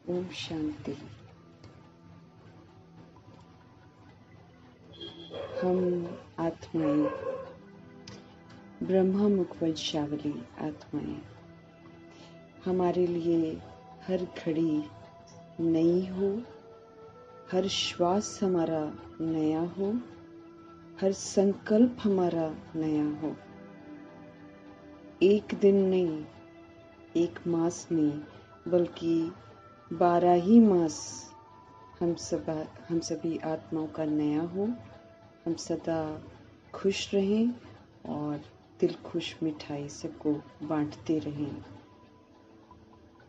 ओम शांति। हम आत्माएं, ब्रह्मा मुखवंशावली आत्माएं, हमारे लिए हर घड़ी नई हो, हर श्वास हमारा नया हो, हर संकल्प हमारा नया हो। एक दिन नहीं, एक मास नहीं, बल्कि 12 ही मास हम सभी आत्माओं का नया हो। हम सदा खुश रहें और दिल खुश मिठाई सबको बांटते रहें।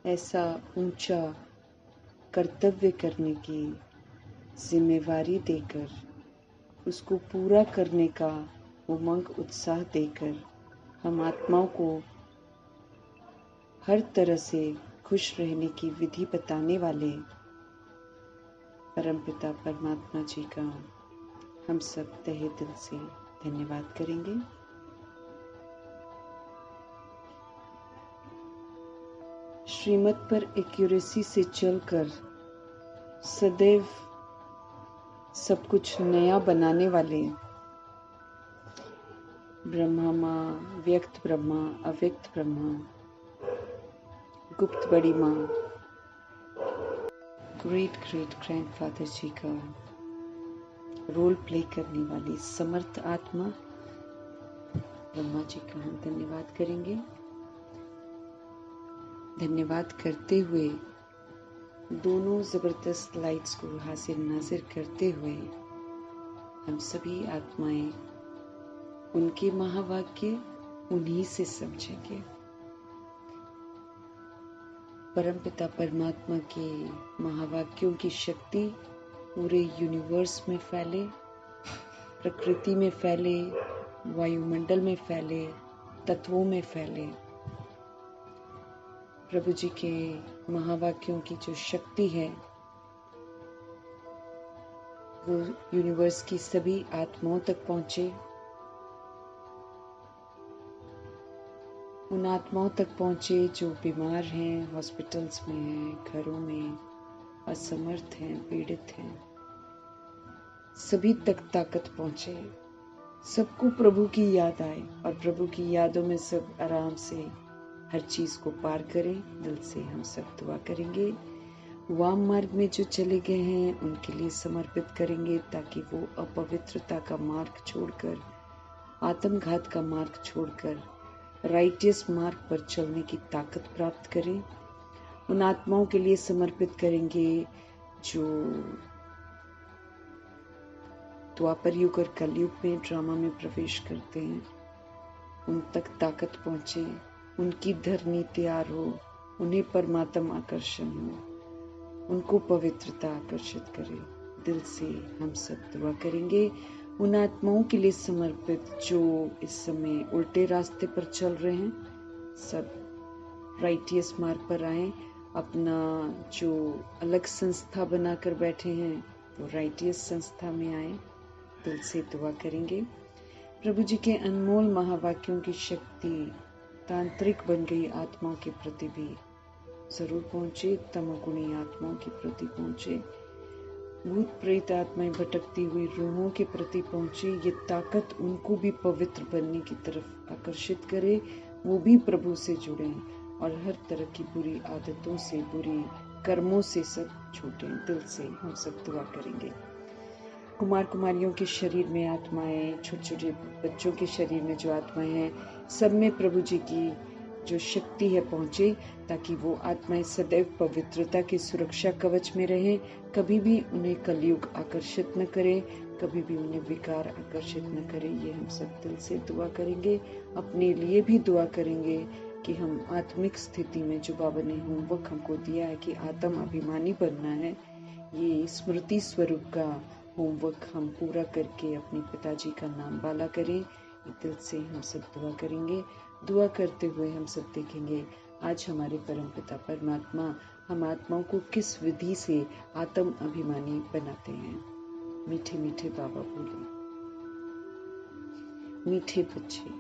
ऐसा ऊंचा कर्तव्य करने की जिम्मेवारी देकर, उसको पूरा करने का उमंग उत्साह देकर, हम आत्माओं को हर तरह से खुश रहने की विधि बताने वाले परमपिता परमात्मा जी का हम सब तहे दिल से धन्यवाद करेंगे। श्रीमत पर एक्यूरेसी से चलकर सदैव सब कुछ नया बनाने वाले ब्रह्मा माँ, व्यक्त ब्रह्मा, अव्यक्त ब्रह्मा, गुप्त बड़ी माँ, ग्रेट ग्रेट ग्रैंडफादर जी का रोल प्ले करने वाली समर्थ आत्मा ब्रह्मा जी का हम धन्यवाद करेंगे। धन्यवाद करते हुए दोनों जबरदस्त लाइट्स को हासिल नाजिर करते हुए हम सभी आत्माएं उनके महावाक्य उन्हीं से समझेंगे। परमपिता परमात्मा के महावाक्यों की शक्ति पूरे यूनिवर्स में फैले, प्रकृति में फैले, वायुमंडल में फैले, तत्वों में फैले। प्रभु जी के महावाक्यों की जो शक्ति है वो यूनिवर्स की सभी आत्माओं तक पहुंचे, उन आत्माओं तक पहुंचे जो बीमार हैं, हॉस्पिटल्स में हैं, घरों में असमर्थ हैं, पीड़ित हैं। सभी तक ताकत पहुंचे, सबको प्रभु की याद आए और प्रभु की यादों में सब आराम से हर चीज को पार करें। दिल से हम सब दुआ करेंगे। वाम मार्ग में जो चले गए हैं उनके लिए समर्पित करेंगे ताकि वो अपवित्रता का मार्ग छोड़कर, आत्मघात का मार्ग छोड़कर राइटियस मार्ग पर चलने की ताकत प्राप्त करें। उन आत्माओं के लिए समर्पित करेंगे जो द्वापर युग और कलयुग में ड्रामा में प्रवेश करते हैं, उन तक ताकत पहुंचे, उनकी धरनी तैयार हो, उन्हें परमात्मा आकर्षण हो, उनको पवित्रता आकर्षित करे। दिल से हम सब दुआ करेंगे। उन आत्माओं के लिए समर्पित जो इस समय उल्टे रास्ते पर चल रहे हैं, सब राइटियस मार्ग पर आए। अपना जो अलग संस्था बनाकर बैठे हैं वो राइटियस संस्था में आए। दिल से दुआ करेंगे। प्रभु जी के अनमोल महावाक्यों की शक्ति तांत्रिक बन गई आत्माओं के प्रति भी जरूर पहुंचे, तमोगुणी आत्माओं के प्रति पहुंचे, भूत प्रेत आत्माएं भटकती हुई रूहों के प्रति पहुंचे। ये ताकत उनको भी पवित्र बनने की तरफ आकर्षित करे, वो भी प्रभु से जुड़े और हर तरह की बुरी आदतों से, बुरी कर्मों से सब छूटें। दिल से हम सब दुआ करेंगे। कुमार कुमारियों के शरीर में आत्माएं, छोटे छोटे बच्चों के शरीर में जो आत्माएं हैं, सब में प्रभु जी की जो शक्ति है पहुंचे ताकि वो आत्माएं सदैव पवित्रता की सुरक्षा कवच में रहें। कभी भी उन्हें कलयुग आकर्षित न करे, कभी भी उन्हें विकार आकर्षित न करे। ये हम सब दिल से दुआ करेंगे। अपने लिए भी दुआ करेंगे कि हम आत्मिक स्थिति में जो बाबा ने होमवर्क हमको दिया है कि आत्म अभिमानी बनना है, ये स्मृति स्वरूप का होमवर्क हम पूरा करके अपने पिताजी का नाम बाला करें। दिल से हम सब दुआ करेंगे। दुआ करते हुए हम सब देखेंगे आज हमारे परमपिता परमात्मा हम आत्माओं को किस विधि से आत्म अभिमानी बनाते हैं। मीठे मीठे बाबा बोले, मीठे बच्चे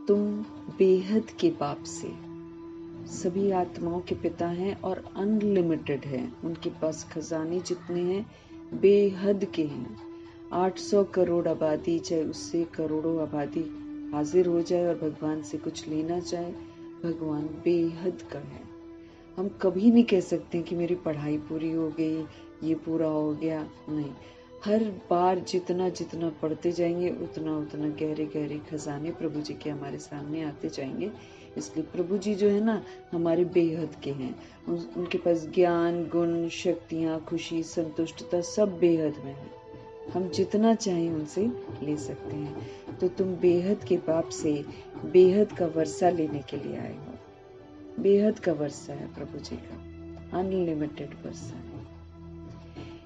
तुम बेहद के बाप से सभी आत्माओं के पिता हैं और अनलिमिटेड है। उनके पास खजाने जितने हैं बेहद के हैं। 800 करोड़ आबादी, चाहे उससे करोड़ों आबादी हाजिर हो जाए और भगवान से कुछ लेना चाहे, भगवान बेहद का है। हम कभी नहीं कह सकते कि मेरी पढ़ाई पूरी हो गई, ये पूरा हो गया, नहीं। हर बार जितना जितना पढ़ते जाएंगे उतना उतना गहरे गहरे खजाने प्रभु जी के हमारे सामने आते जाएंगे। इसलिए प्रभु जी जो है ना, हमारे बेहद के हैं। उनके पास ज्ञान, गुण, शक्तियाँ, खुशी, संतुष्टता सब बेहद में है। हम जितना चाहें उनसे ले सकते हैं। तो तुम बेहद के बाप से बेहद का वर्षा लेने के लिए आए हो। बेहद का वर्षा है प्रभु जी का, अनलिमिटेड वर्षा है।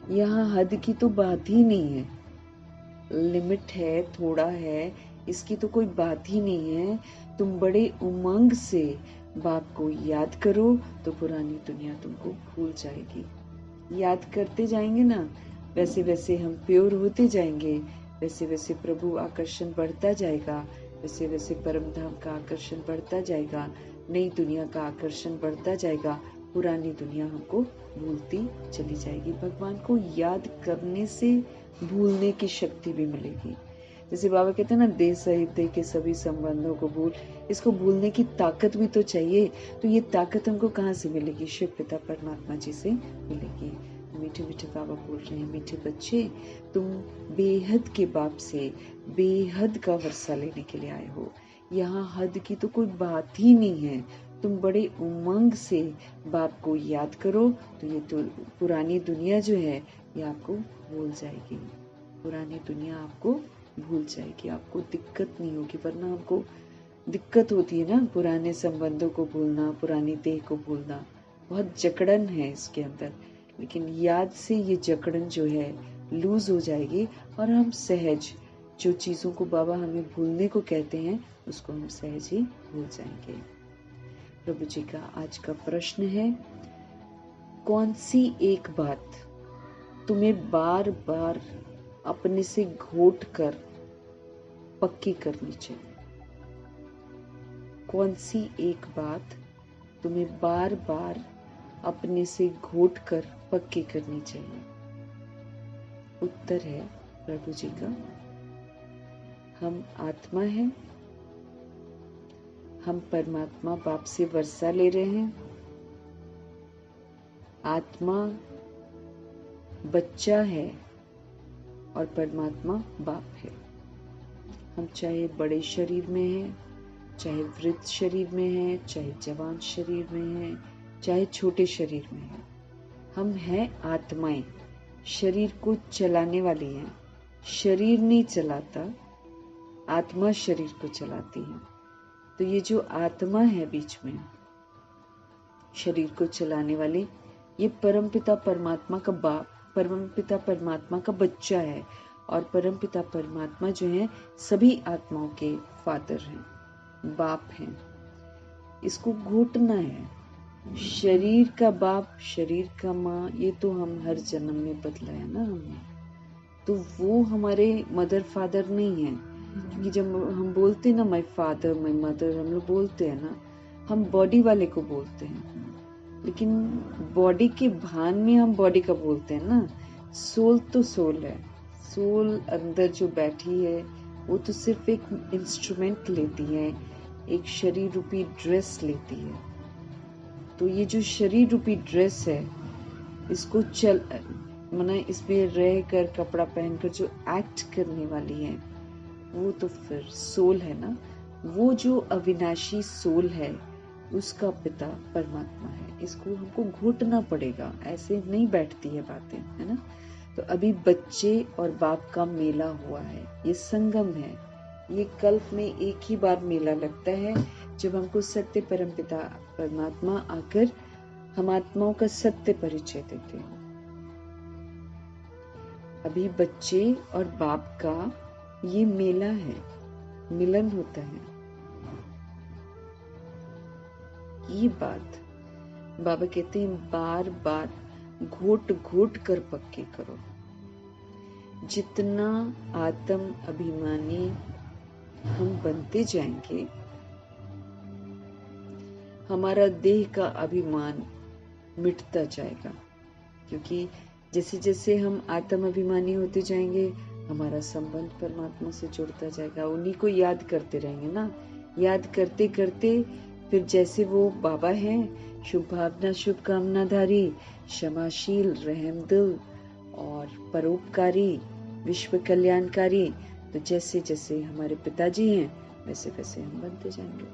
यहाँ हद की तो बात ही नहीं है, लिमिट है, थोड़ा है, इसकी तो कोई बात ही नहीं है। तुम बड़े उमंग से बाप को याद करो तो पुरानी दुनिया तुमको भूल जाएगी। याद करते जाएंगे ना, वैसे वैसे हम प्योर होते जाएंगे, वैसे वैसे प्रभु आकर्षण बढ़ता जाएगा, वैसे वैसे परम धाम का आकर्षण बढ़ता जाएगा, नई दुनिया का आकर्षण बढ़ता जाएगा। पुरानी दुनिया हमको भूलती चली जाएगी। भगवान को याद करने से भूलने की शक्ति भी मिलेगी। जैसे बाबा कहते हैं ना, देह सहित देह के सभी संबंधों को भूल। इसको भूलने की ताकत भी तो चाहिए। तो ये ताकत हमको कहाँ से मिलेगी? शिव पिता परमात्मा जी से मिलेगी। मीठे मीठे बाबा बोल रहे हैं, मीठे बच्चे, तुम बेहद के बाप से बेहद का वर्षा लेने के लिए आए हो। यहाँ हद की तो कोई बात ही नहीं है। तुम बड़े उमंग से बाप को याद करो तो ये तो पुरानी दुनिया जो है ये आपको भूल जाएगी। पुरानी दुनिया आपको भूल जाएगी, आपको दिक्कत नहीं होगी। वरना हमको दिक्कत होती है ना, पुराने संबंधों को भूलना, पुरानी देह को भूलना, बहुत जकड़न है इसके अंदर। लेकिन याद से ये जकड़न जो है लूज हो जाएगी और हम सहज, जो चीजों को बाबा हमें भूलने को कहते हैं उसको हम सहज ही भूल जाएंगे। प्रभु जी का आज का प्रश्न है, कौन सी एक बात तुम्हें बार बार अपने से घोट कर पक्की करनी चाहिए? कौन सी एक बात तुम्हें बार बार अपने से घोट कर पक्की करनी चाहिए? उत्तर है प्रभु जी का, हम आत्मा हैं, हम परमात्मा बाप से वर्षा ले रहे हैं। आत्मा बच्चा है और परमात्मा बाप है। हम चाहे बड़े शरीर में हैं, चाहे वृद्ध शरीर में हैं, चाहे जवान शरीर में हैं, चाहे छोटे शरीर में हैं, हम हैं आत्माएं। शरीर को चलाने वाली हैं। शरीर नहीं चलाता, आत्मा शरीर को चलाती है। तो ये जो आत्मा है बीच में शरीर को चलाने वाली, ये परमपिता परमात्मा का बाप, परमपिता परमात्मा का बच्चा है। और परमपिता परमात्मा जो है सभी आत्माओं के फादर हैं, बाप हैं। इसको घोटना है। शरीर का बाप, शरीर का माँ, ये तो हम हर जन्म में बदला है ना हमने। तो वो हमारे मदर फादर नहीं है। क्योंकि जब हम बोलते हैं ना माय फादर माय मदर, हम लोग बोलते हैं ना, हम बॉडी वाले को बोलते हैं। लेकिन बॉडी के भान में हम बॉडी का बोलते हैं ना। सोल तो सोल है। सोल अंदर जो बैठी है वो तो सिर्फ एक इंस्ट्रूमेंट लेती है, एक शरीर रूपी ड्रेस लेती है। तो ये जो शरीर रूपी ड्रेस है, इसको माने इसमें रह कर, कपड़ा पहनकर जो एक्ट करने वाली है, वो तो फिर सोल है ना। वो जो अविनाशी सोल है उसका पिता परमात्मा है। इसको हमको घोटना पड़ेगा, ऐसे नहीं बैठती है बातें, है ना। तो अभी बच्चे और बाप का मेला हुआ है, ये संगम है। ये कल्प में एक ही बार मेला लगता है, जब हमको सत्य परम पिता परमात्मा आकर हम आत्माओं का सत्य परिचय देते हैं। अभी बच्चे और बाप का ये मेला है, मिलन होता है। ये बात बाबा कहते हैं, बार बार घोट घोट कर पक्के करो। जितना आत्म अभिमानी हम बनते जाएंगे, हमारा देह का अभिमान मिटता जाएगा, क्योंकि जैसे जैसे हम आत्म अभिमानी होते जाएंगे हमारा संबंध परमात्मा से जुड़ता जाएगा। उन्हीं को याद करते रहेंगे ना, याद करते करते फिर जैसे वो बाबा हैं, शुभ भावना शुभ कामनाधारी, क्षमाशील, रहम दिल और परोपकारी, विश्व कल्याणकारी, तो जैसे जैसे हमारे पिताजी हैं वैसे वैसे हम बनते जाएंगे,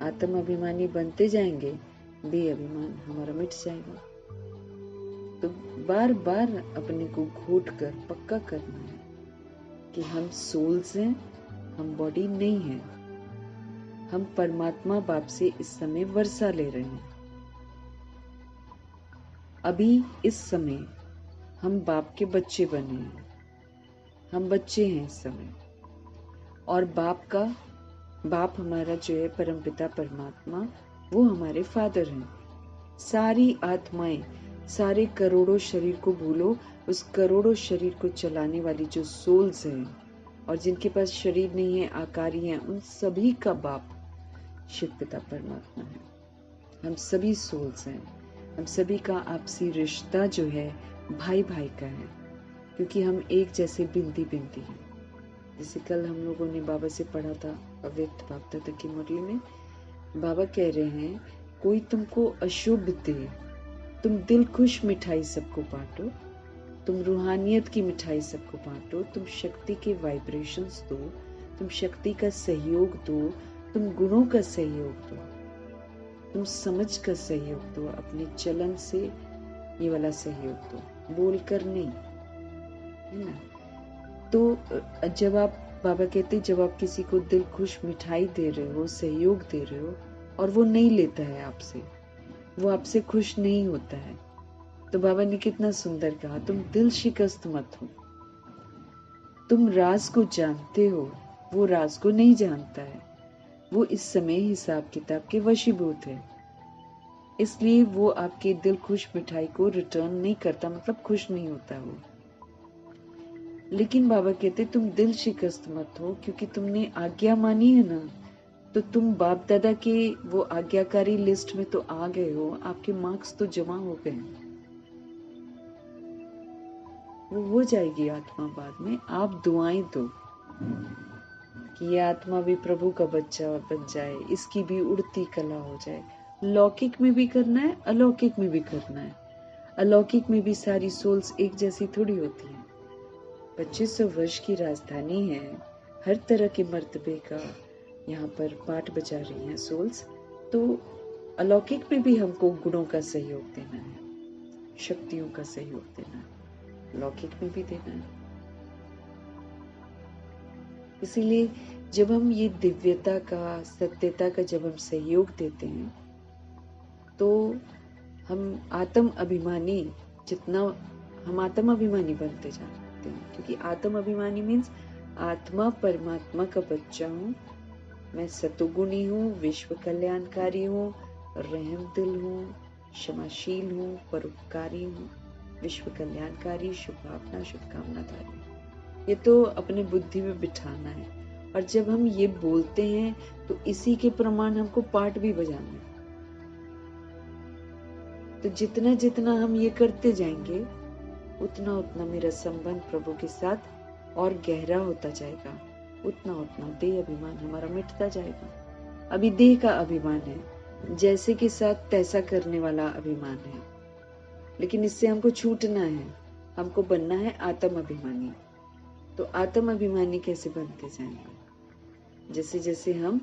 आत्म अभिमानी बनते जाएंगे, बेअभिमान हमारा मिट जाएगा। तो बार बार अपने को घोट कर पक्का करना है कि हम सोल्स हैं, हम बॉडी नहीं है। हम परमात्मा बाप से इस समय वर्षा ले रहे हैं। अभी इस समय हम बाप के बच्चे बने हैं, हम बच्चे हैं इस समय। और बाप हमारा जो है परमपिता परमात्मा, वो हमारे फादर हैं। सारी आत्माएं, सारे करोड़ों शरीर को भूलो, उस करोड़ों शरीर को चलाने वाली जो सोल्स हैं और जिनके पास शरीर नहीं है, आकारी हैं, उन सभी का बाप शिव पिता परमात्मा है। हम सभी सोल्स हैं, हम सभी का आपसी रिश्ता जो है भाई भाई का है, क्योंकि हम एक जैसे बिंदी बिंदी हैं। जैसे कल हम लोगों ने बाबा से पढ़ा था अव्यक्त बाप दादा की मुरली में, बाबा कह रहे हैं कोई तुमको अशुभ दे, तुम दिल खुश मिठाई सबको बांटो, तुम रूहानियत की मिठाई सबको बांटो, तुम शक्ति के वाइब्रेशंस दो, तुम शक्ति का सहयोग दो, तुम गुणों का सहयोग दो, तुम समझ का सहयोग दो, अपने चलन से ये वाला सहयोग दो, बोलकर नहीं, है ना। तो जब आप, बाबा कहते जब आप किसी को दिल खुश मिठाई दे रहे हो, सहयोग दे रहे हो और वो नहीं लेता है आपसे, वो आपसे खुश नहीं होता है, तो बाबा ने कितना सुंदर कहा, तुम दिल शिकस्त मत हो। तुम राज को जानते हो, वो राज को नहीं जानता है, वो इस समय हिसाब किताब के वशीभूत है, इसलिए वो आपके दिल खुश मिठाई को रिटर्न नहीं करता, मतलब खुश नहीं होता वो। लेकिन बाबा कहते तुम दिल शिकस्त मत हो, क्योंकि तुमने आज्ञा मानी है ना, तो तुम बाप दादा के वो आज्ञाकारी लिस्ट में तो आ गए हो, आपके मार्क्स तो जमा हो गए, वो हो जाएगी आत्मा बाद में। आप दुआएं दो कि ये आत्मा भी प्रभु का बच्चा बन जाए, इसकी भी उड़ती कला हो जाए। लौकिक में भी करना है, अलौकिक में भी करना है। अलौकिक में भी सारी सोल्स एक जैसी थोड़ी होती हैं। 2500 वर्ष की राजधानी है, हर तरह के मर्तबे का यहाँ पर पाठ बजा रही हैं सोल्स। तो अलौकिक में भी हमको गुणों का सहयोग देना है, शक्तियों का सहयोग देना है, लौकिक में भी देना है। इसीलिए जब हम ये दिव्यता का, सत्यता का जब हम सहयोग देते हैं, तो हम आत्म अभिमानी, जितना हम आत्म अभिमानी बनते जाते हैं, क्योंकि आत्म अभिमानी मीन्स आत्मा परमात्मा का बच्चा हूँ, मैं सतोगुणी हूँ, विश्व कल्याणकारी हूँ, रहम दिल हूँ, क्षमाशील हूँ, परोपकारी हूँ, विश्व कल्याणकारी, शुभ भावना शुभकामनाधारी। ये तो अपने बुद्धि में बिठाना है। और जब हम ये बोलते हैं तो इसी के प्रमाण हमको पाठ भी बजाना है। तो जितना जितना हम ये करते जाएंगे, उतना उतना मेरा संबंध प्रभु के साथ और गहरा होता जाएगा, उतना उतना देह अभिमान हमारा मिटता जाएगा। अभी देह का अभिमान है, जैसे के साथ तैसा करने वाला अभिमान है, लेकिन इससे हमको छूटना है, हमको बनना है आत्म अभिमानी। तो आत्म अभिमानी कैसे बनते जाएंगे? जैसे जैसे हम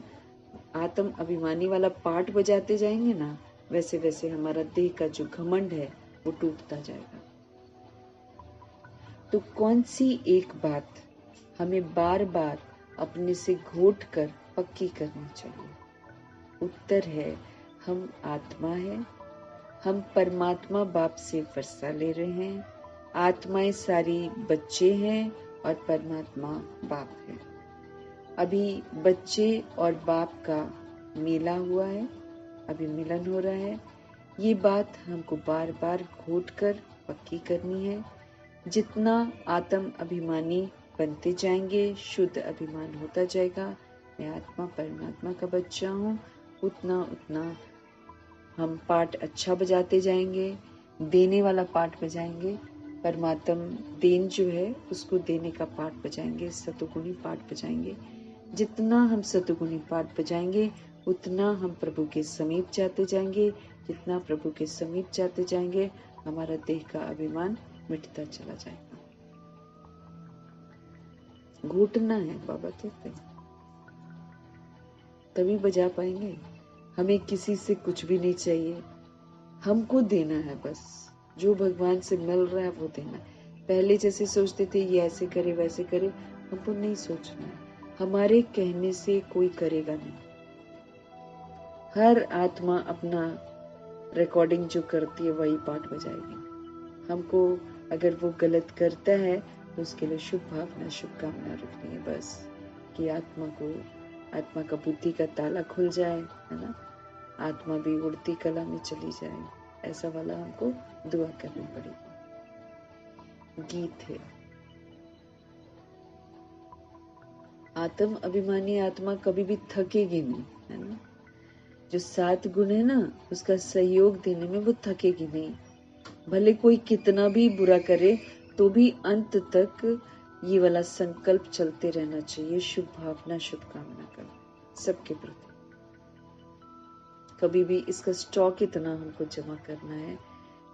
आत्म अभिमानी वाला पार्ट बजाते जाएंगे ना, वैसे वैसे हमारा देह का जो घमंड है वो टूटता जाएगा। तो कौन सी एक बात हमें बार बार अपने से घोट कर पक्की करनी चाहिए? उत्तर है, हम आत्मा है, हम परमात्मा बाप से वर्षा ले रहे हैं, आत्माएं सारी बच्चे हैं और परमात्मा बाप है। अभी बच्चे और बाप का मेला हुआ है, अभी मिलन हो रहा है। ये बात हमको बार बार घोट कर पक्की करनी है। जितना आत्म अभिमानी बनते जाएंगे, शुद्ध अभिमान होता जाएगा, मैं आत्मा परमात्मा का बच्चा हूँ उतना उतना हम पाठ अच्छा बजाते जाएंगे, देने वाला पाठ बजाएंगे, परमात्म देन जो है उसको देने का पाठ बजाएंगे, सतुगुणी पाठ बजाएंगे। जितना हम सतुगुणी पाठ बजाएंगे उतना हम प्रभु के समीप जाते जाएंगे। जितना प्रभु के समीप जाते जाएंगे हमारा देह का अभिमान मिटता चला जाएगा। घुटना है बाबा कहते हैं, तभी बजा पाएंगे। हमें किसी से कुछ भी नहीं चाहिए, हमको देना है बस। जो भगवान से मिल रहा है वो देना है। पहले जैसे सोचते थे ये ऐसे करे वैसे करे, हमको नहीं सोचना है। हमारे कहने से कोई करेगा नहीं। हर आत्मा अपना रिकॉर्डिंग जो करती है वही पाठ बजाएगी। हमको अगर वो गलत करता है तो उसके लिए शुभ भावना शुभकामना रखनी है बस, कि आत्मा का बुद्धि का ताला खुल जाए, है ना, आत्मा भी उड़ती कला में चली जाए। ऐसा वाला हमको दुआ करनी पड़ेगी। गीत है, आत्म अभिमानी आत्मा कभी भी थकेगी नहीं, है ना। जो 7 गुण है ना उसका सहयोग देने में वो थकेगी नहीं। भले कोई कितना भी बुरा करे तो भी अंत तक ये वाला संकल्प चलते रहना चाहिए, शुभ भावना शुभकामना कर सबके प्रति। कभी भी इसका स्टॉक इतना हमको जमा करना है।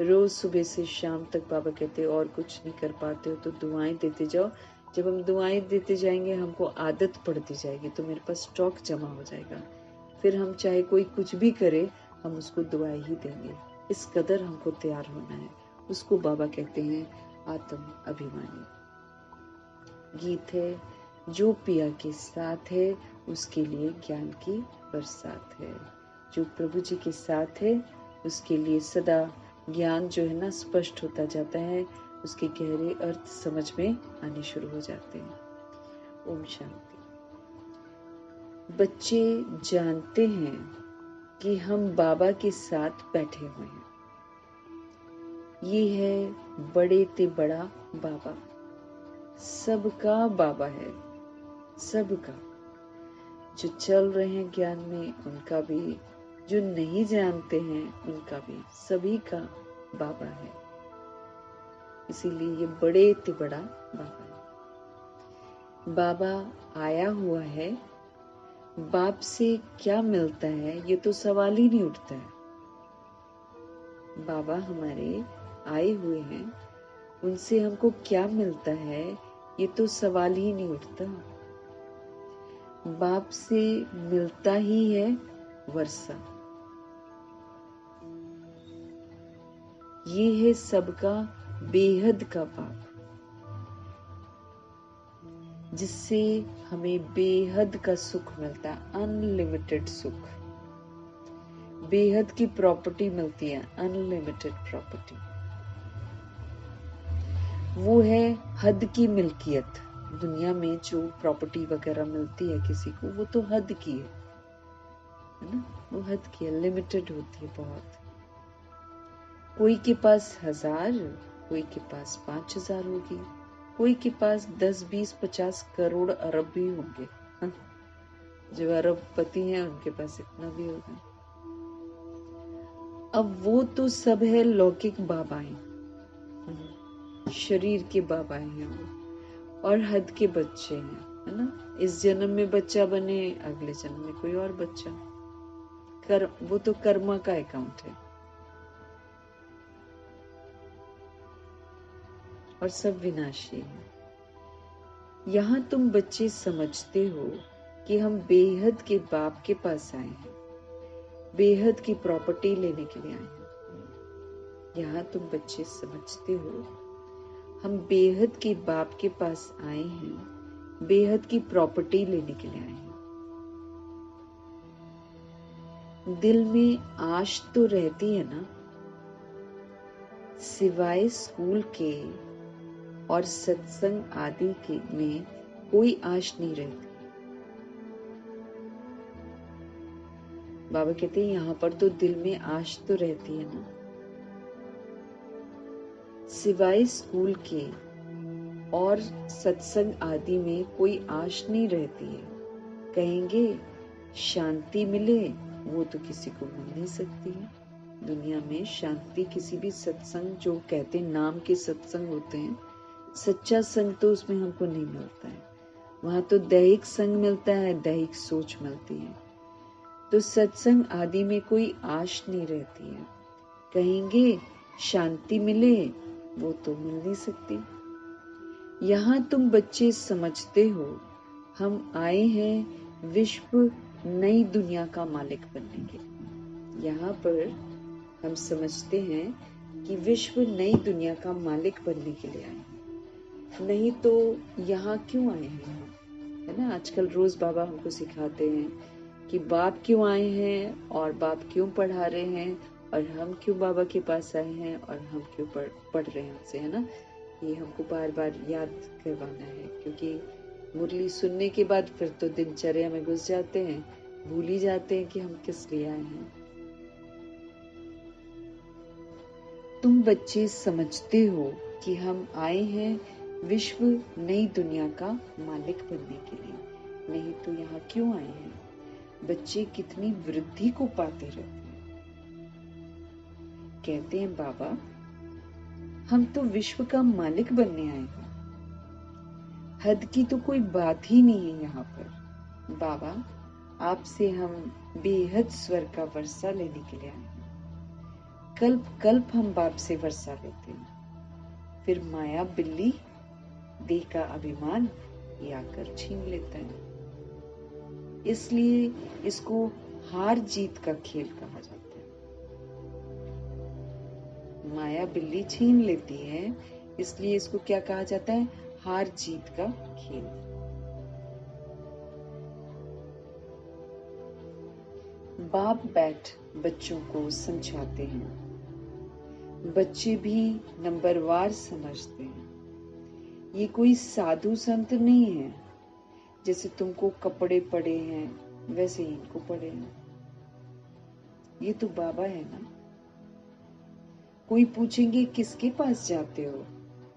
रोज सुबह से शाम तक बाबा कहते हैं और कुछ नहीं कर पाते हो तो दुआएं देते जाओ। जब हम दुआएं देते जाएंगे हमको आदत पड़ती जाएगी तो मेरे पास स्टॉक जमा हो जाएगा। फिर हम चाहे कोई कुछ भी करे हम उसको दुआएं ही देंगे। इस कदर हमको तैयार होना है। उसको बाबा कहते हैं आत्म अभिमानी। गीत है, जो पिया के साथ है उसके लिए ज्ञान की बरसात है। जो प्रभु जी के साथ है उसके लिए सदा ज्ञान जो है ना स्पष्ट होता जाता है, उसके गहरे अर्थ समझ में आने शुरू हो जाते हैं। ओम शांति। बच्चे जानते हैं कि हम बाबा के साथ बैठे हुए हैं। ये है बड़े ते बड़ा बाबा, सबका बाबा है, सबका। जो चल रहे हैं ज्ञान में उनका भी, जो नहीं जानते हैं उनका भी, सभी का बाबा है। इसीलिए ये बड़े ते बड़ा बाबा है। बाबा आया हुआ है, बाप से क्या मिलता है ये तो सवाल ही नहीं उठता है। बाबा हमारे आए हुए हैं, उनसे हमको क्या मिलता है ये तो सवाल ही नहीं उठता। बाप से मिलता ही है वर्षा। ये है सबका बेहद का बाप, जिससे हमें बेहद का सुख मिलता है, अनलिमिटेड सुख। बेहद की प्रॉपर्टी मिलती है, अनलिमिटेड प्रॉपर्टी। वो है हद की मिल्कियत। दुनिया में जो प्रॉपर्टी वगैरह मिलती है किसी को वो तो हद की है ना, वो हद की है, लिमिटेड होती है बहुत। कोई के पास 1000, कोई के पास 5000 होगी, कोई के पास 10, 20, 50 करोड़ अरब भी होंगे। जो अरबपति हैं उनके पास इतना भी होगा। अब वो तो सब है लौकिक बाबाएं, शरीर के बाबाएं हैं वो, और हद के बच्चे हैं, है ना। इस जन्म में बच्चा बने, अगले जन्म में कोई और बच्चा। वो तो कर्मा का अकाउंट है। और सब विनाशी है। यहाँ तुम बच्चे समझते हो कि हम बेहद के बाप के पास आए हैं, बेहद की प्रॉपर्टी लेने के लिए आए हैं। यहाँ तुम बच्चे समझते हो हम बेहद के बाप के पास आए हैं, बेहद की प्रॉपर्टी लेने के लिए आए हैं। दिल में आश तो रहती है ना, सिवाय स्कूल के और सत्संग आदि के में कोई आश नहीं रहती। बाबा कहते हैं यहाँ पर तो दिल में आश तो रहती है ना, सिवाय स्कूल के और सत्संग आदि में कोई आश नहीं रहती है। कहेंगे शांति मिले वो तो किसी को मिल नहीं सकती है। दुनिया में शांति किसी भी सत्संग, जो कहते हैं नाम के सत्संग होते हैं, सच्चा संग तो उसमें हमको नहीं मिलता है। वहां तो दैहिक संग मिलता है, दैहिक सोच मिलती है। तो सत्संग आदि में कोई आश नहीं रहती है। कहेंगे शांति मिले, वो तो मिल नहीं सकती। यहाँ तुम बच्चे समझते हो हम आए हैं विश्व नई दुनिया का मालिक बनने के लिए। यहाँ पर हम समझते हैं कि विश्व नई दुनिया का मालिक बनने के लिए आए हैं। नहीं तो यहाँ क्यों आए हैं हम, है ना। आजकल रोज बाबा हमको सिखाते हैं कि बाप क्यों आए हैं और बाप क्यों पढ़ा रहे हैं और हम क्यों बाबा के पास आए हैं और हम क्यों पढ़ रहे हैं उनसे, है ना। ये हमको बार बार याद करवाना है, क्योंकि मुरली सुनने के बाद फिर तो दिनचर्या में घुस जाते हैं, भूल ही जाते हैं कि हम किस लिए आए हैं। तुम बच्चे समझते हो कि हम आए हैं विश्व नई दुनिया का मालिक बनने के लिए। नहीं तो यहाँ क्यों आए हैं। बच्चे कितनी वृद्धि को पाते रहते हैं। कहते हैं बाबा हम तो विश्व का मालिक बनने आए हैं। हद की तो कोई बात ही नहीं है यहाँ पर। बाबा आपसे हम बेहद स्वर का वर्षा लेने के लिए आए हैं। कल्प कल्प हम बाप से वर्षा लेते हैं, फिर माया बिल्ली देह का अभिमान ये आकर छीन लेता है। इसलिए इसको हार जीत का खेल कहा जाता है। माया बिल्ली छीन लेती है, इसलिए इसको क्या कहा जाता है, हार जीत का खेल। बाप बैठ बच्चों को समझाते हैं। बच्चे भी नंबरवार समझते हैं। ये कोई साधु संत नहीं है, जैसे तुमको कपड़े पड़े हैं वैसे ही इनको पड़े हैं। ये तो बाबा है ना। कोई पूछेंगे किसके पास जाते हो,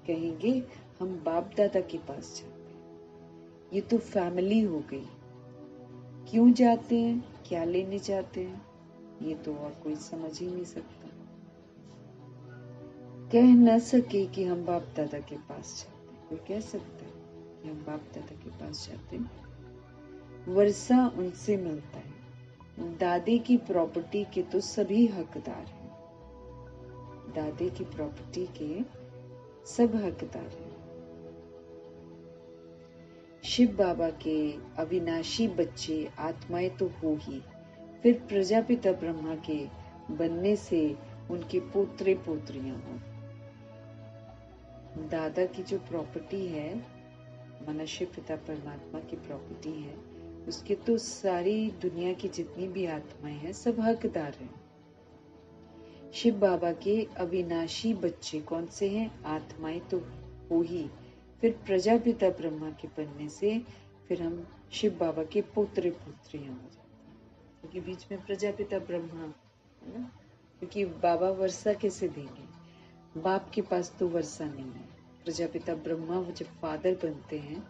कहेंगे हम बाप दादा के पास जाते हैं। ये तो फैमिली हो गई। क्यों जाते हैं, क्या लेने जाते हैं, ये तो और कोई समझ ही नहीं सकता। कह न सके कि हम बाप दादा के पास जाते हैं। कोई कह सकता है कि हम बाप दादा के पास जाते हैं। वर्षा उनसे मिलता है। दादे की प्रॉपर्टी के तो सभी हकदार हैं। दादे की प्रॉपर्टी के सब हकदार हैं। शिव बाबा के अविनाशी बच्चे आत्माएं तो हो ही, फिर प्रजापिता ब्रह्मा के बनने से उनके पोत्रे पोत्रियां हों। दादा की जो प्रॉपर्टी है, मनुष्य पिता परमात्मा की प्रॉपर्टी है, उसके तो सारी दुनिया की जितनी भी आत्माएं हैं सब हकदार हैं। शिव बाबा के अविनाशी बच्चे कौन से हैं, आत्माएं तो हो ही, फिर प्रजापिता ब्रह्मा के बनने से फिर हम शिव बाबा के पोत्रे पोत्रियां हो जाते हैं। क्योंकि बीच में प्रजापिता ब्रह्मा है ना, क्योंकि बाबा वर्षा कैसे देंगे, बाप के पास तो वर्षा नहीं है। प्रजापिता ब्रह्मा वो जब फादर बनते हैं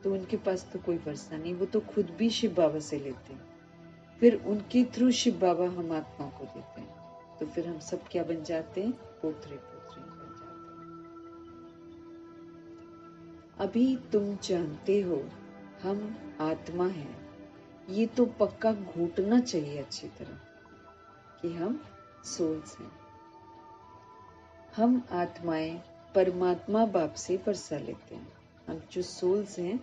तो उनके पास तो कोई वर्षा नहीं, वो तो खुद भी शिव बाबा से लेते हैं, फिर उनके थ्रू शिव बाबा हम आत्मा को देते हैं। तो फिर हम सब क्या बन जाते हैं, पोत्रे पोत्री बन जाते हैं। अभी तुम जानते हो हम आत्मा हैं, ये तो पक्का घोटना चाहिए अच्छी तरह कि हम सोल्स हैं। हम आत्माएं परमात्मा बाप से वर्षा लेते हैं। हम जो सोल्स हैं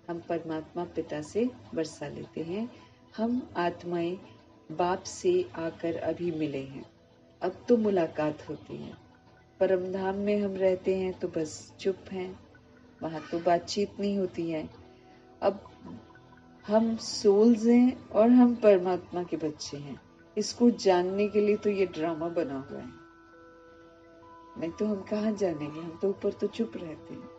हम परमात्मा पिता से वर्षा लेते हैं। हम आत्माएं बाप से आकर अभी मिले हैं, अब तो मुलाकात होती है। परम धाम में हम रहते हैं तो बस चुप हैं, वहां तो बातचीत नहीं होती है। अब हम सोल्स हैं और हम परमात्मा के बच्चे हैं, इसको जानने के लिए तो ये ड्रामा बना हुआ है, नहीं तो हम कहाँ जानेंगे, हम तो ऊपर तो चुप रहते हैं।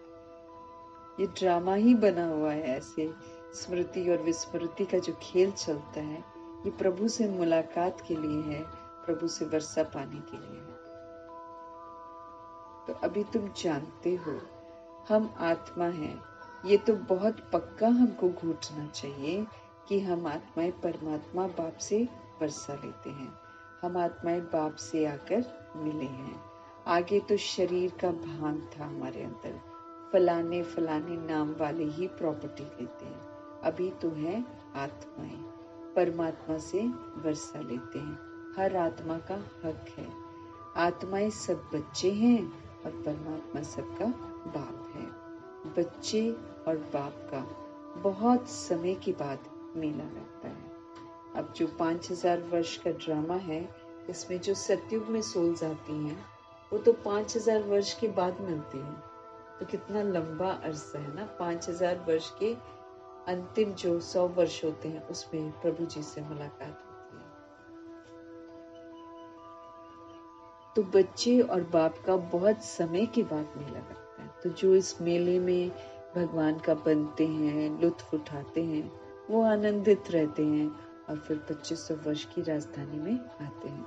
ये ड्रामा ही बना हुआ है, ऐसे स्मृति और विस्मृति का जो खेल चलता है, ये प्रभु से मुलाकात के लिए है, प्रभु से वर्षा पाने के लिए है। तो अभी तुम जानते हो हम आत्मा हैं, ये तो बहुत पक्का हमको घोटना चाहिए कि हम आत्माएं परमात्मा बाप से वर्षा लेते हैं। हम आत्माएं बाप से आकर मिले हैं। आगे तो शरीर का भान था हमारे अंदर, फलाने फलाने नाम वाले ही प्रॉपर्टी लेते हैं। अभी तो है आत्माएं, परमात्मा से वर्षा लेते हैं। हर आत्मा का हक है। आत्माएं सब बच्चे हैं और परमात्मा सबका बाप है। बच्चे और बाप का बहुत समय के बाद मेला लगता है। अब जो 5000 वर्ष का ड्रामा है, इसमें जो सतयुग में सोल्स आती हैं, वो तो 5000 वर्ष के बाद मिलती हैं। तो कितना लंबा अरसा है ना। 5000 वर्ष के अंतिम जो 100 वर्ष होते हैं, उसमें प्रभु जी से मुलाकात होती है। तो बच्चे और बाप का बहुत समय के बाद मेला लगता है। तो जो इस मेले में भगवान का बनते हैं, लुत्फ उठाते हैं, वो आनंदित रहते हैं और फिर 2500 वर्ष की राजधानी में आते हैं।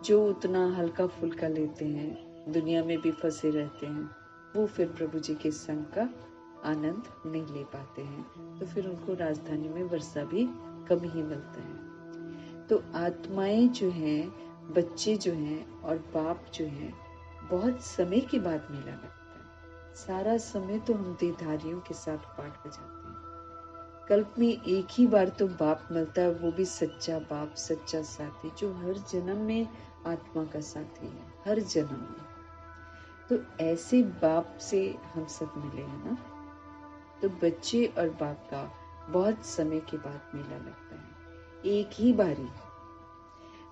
जो उतना हल्का फुल्का लेते हैं, दुनिया में भी फंसे रहते हैं, वो फिर प्रभु जी के संग का आनंद नहीं ले पाते हैं। तो फिर उनको राजधानी में वर्षा भी कम ही मिलता है। तो आत्माएं जो हैं, बच्चे जो हैं और बाप जो हैं, बहुत समय के बाद मेला लगता है। सारा समय तो हम देहधारियों के साथ पाठ बजाते हैं। कल्प में एक ही बार तो बाप मिलता है, वो भी सच्चा बाप, सच्चा साथी, जो हर जन्म में आत्मा का साथी है, हर जन्म में। तो ऐसे बाप से हम सब मिले हैं ना। तो बच्चे और बाप का बहुत समय के बाद मेला लगता है, एक ही बारी।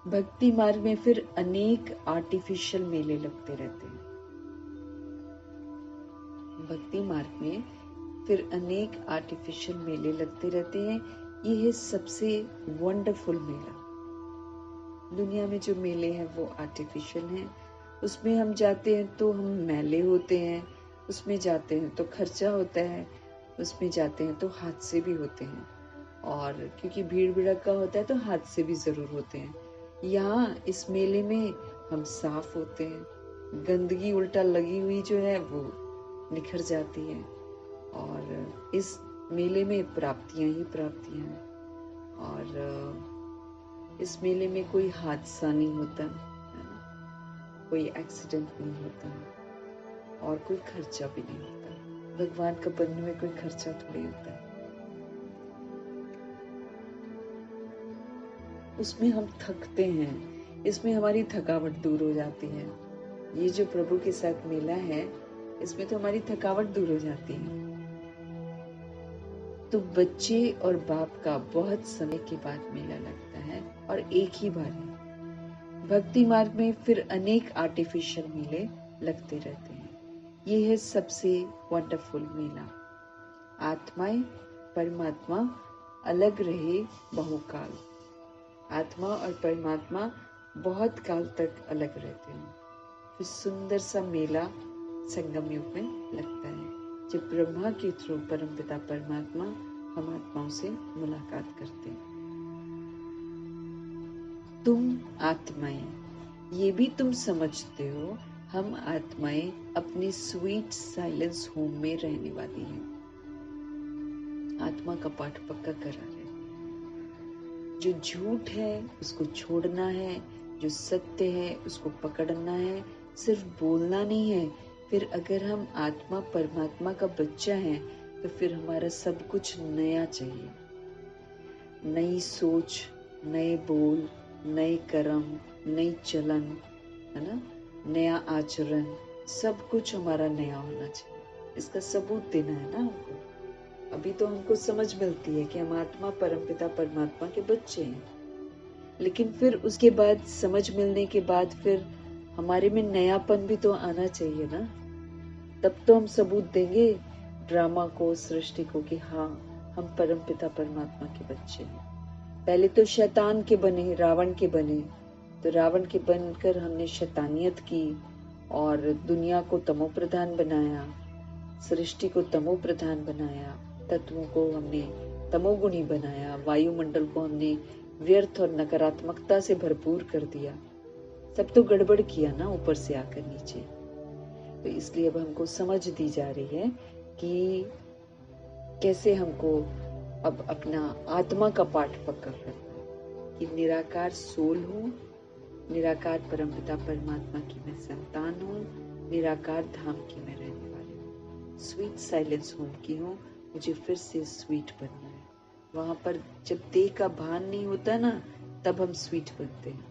भक्ति मार्ग में फिर अनेक आर्टिफिशियल मेले लगते रहते हैं। भक्ति मार्ग में फिर अनेक आर्टिफिशियल मेले लगते रहते हैं। ये है सबसे वंडरफुल मेला। दुनिया में जो मेले हैं वो आर्टिफिशियल हैं। उसमें हम जाते हैं तो हम मैले होते हैं, उसमें जाते हैं तो खर्चा होता है, उसमें जाते हैं तो हादसे भी होते हैं, और क्योंकि भीड़ भड़का होता है तो हादसे भी जरूर होते हैं। यहाँ इस मेले में हम साफ होते हैं, गंदगी उल्टा लगी हुई जो है वो निखर जाती है, और इस मेले में प्राप्तियां ही प्राप्तियां हैं। और इस मेले में कोई हादसा नहीं होता है ना, कोई एक्सीडेंट नहीं होता और कोई खर्चा भी नहीं होता। भगवान का बनने में कोई खर्चा थोड़ी होता है। उसमें हम थकते हैं, इसमें हमारी थकावट दूर हो जाती है। ये जो प्रभु के साथ मेला है, इसमें तो हमारी थकावट दूर हो जाती है। तो बच्चे और बाप का बहुत समय के बाद मेला लगता है और एक ही बार है। भक्ति मार्ग में फिर अनेक आर्टिफिशियल मेले लगते रहते हैं। ये है सबसे वंडरफुल मेला। आत्माएं परमात्मा अलग रहे बहुकाल। आत्मा और परमात्मा बहुत काल तक अलग रहते हैं। फिर सुंदर सा मेला संगम युग में लगता है, जब ब्रह्मा के थ्रू परमपिता परमात्मा हम आत्माओं से मुलाकात करते हैं। तुम आत्माएं, ये भी तुम समझते हो, हम आत्माएं अपने स्वीट साइलेंस होम में रहने वाली हैं। आत्मा का पाठ पक्का करा रहे। जो झूठ है उसको छोड़ना है, जो सत्य है उसको पकड़ना है, सिर्फ बोलना नहीं है। फिर अगर हम आत्मा परमात्मा का बच्चा है तो फिर हमारा सब कुछ नया चाहिए। नई सोच, नए बोल, नए कर्म, नई चलन, है ना, नया आचरण, सब कुछ हमारा नया होना चाहिए। इसका सबूत देना है ना हमको। अभी तो हमको समझ मिलती है कि हम आत्मा परमपिता परमात्मा के बच्चे हैं, लेकिन फिर उसके बाद समझ मिलने के बाद फिर हमारे में नयापन भी तो आना चाहिए ना। तब तो हम सबूत देंगे ड्रामा को, सृष्टि को, कि हाँ हम परमपिता परमात्मा के बच्चे हैं। पहले तो शैतान के बने, रावण के बने, तो रावण के बनकर हमने शैतानियत की और दुनिया को तमो प्रधान बनाया, सृष्टि को तमो प्रधान बनाया, तत्वों को हमने तमोगुणी बनाया, वायुमंडल को हमने व्यर्थ और नकारात्मकता से भरपूर कर दिया। सब तो गड़बड़ किया ना ऊपर से आकर नीचे। तो इसलिए अब हमको समझ दी जा रही है कि कैसे हमको अब अपना आत्मा का पाठ पक्का करना है। कि निराकार सोल हूँ, निराकार परमपिता परमात्मा की मैं संतान हूँ, निराकार धाम की मैं रहने वाली हूँ, स्वीट साइलेंस होम की हूँ, मुझे फिर से स्वीट बनना है। वहां पर जब देह का भान नहीं होता ना, तब हम स्वीट बनते हैं।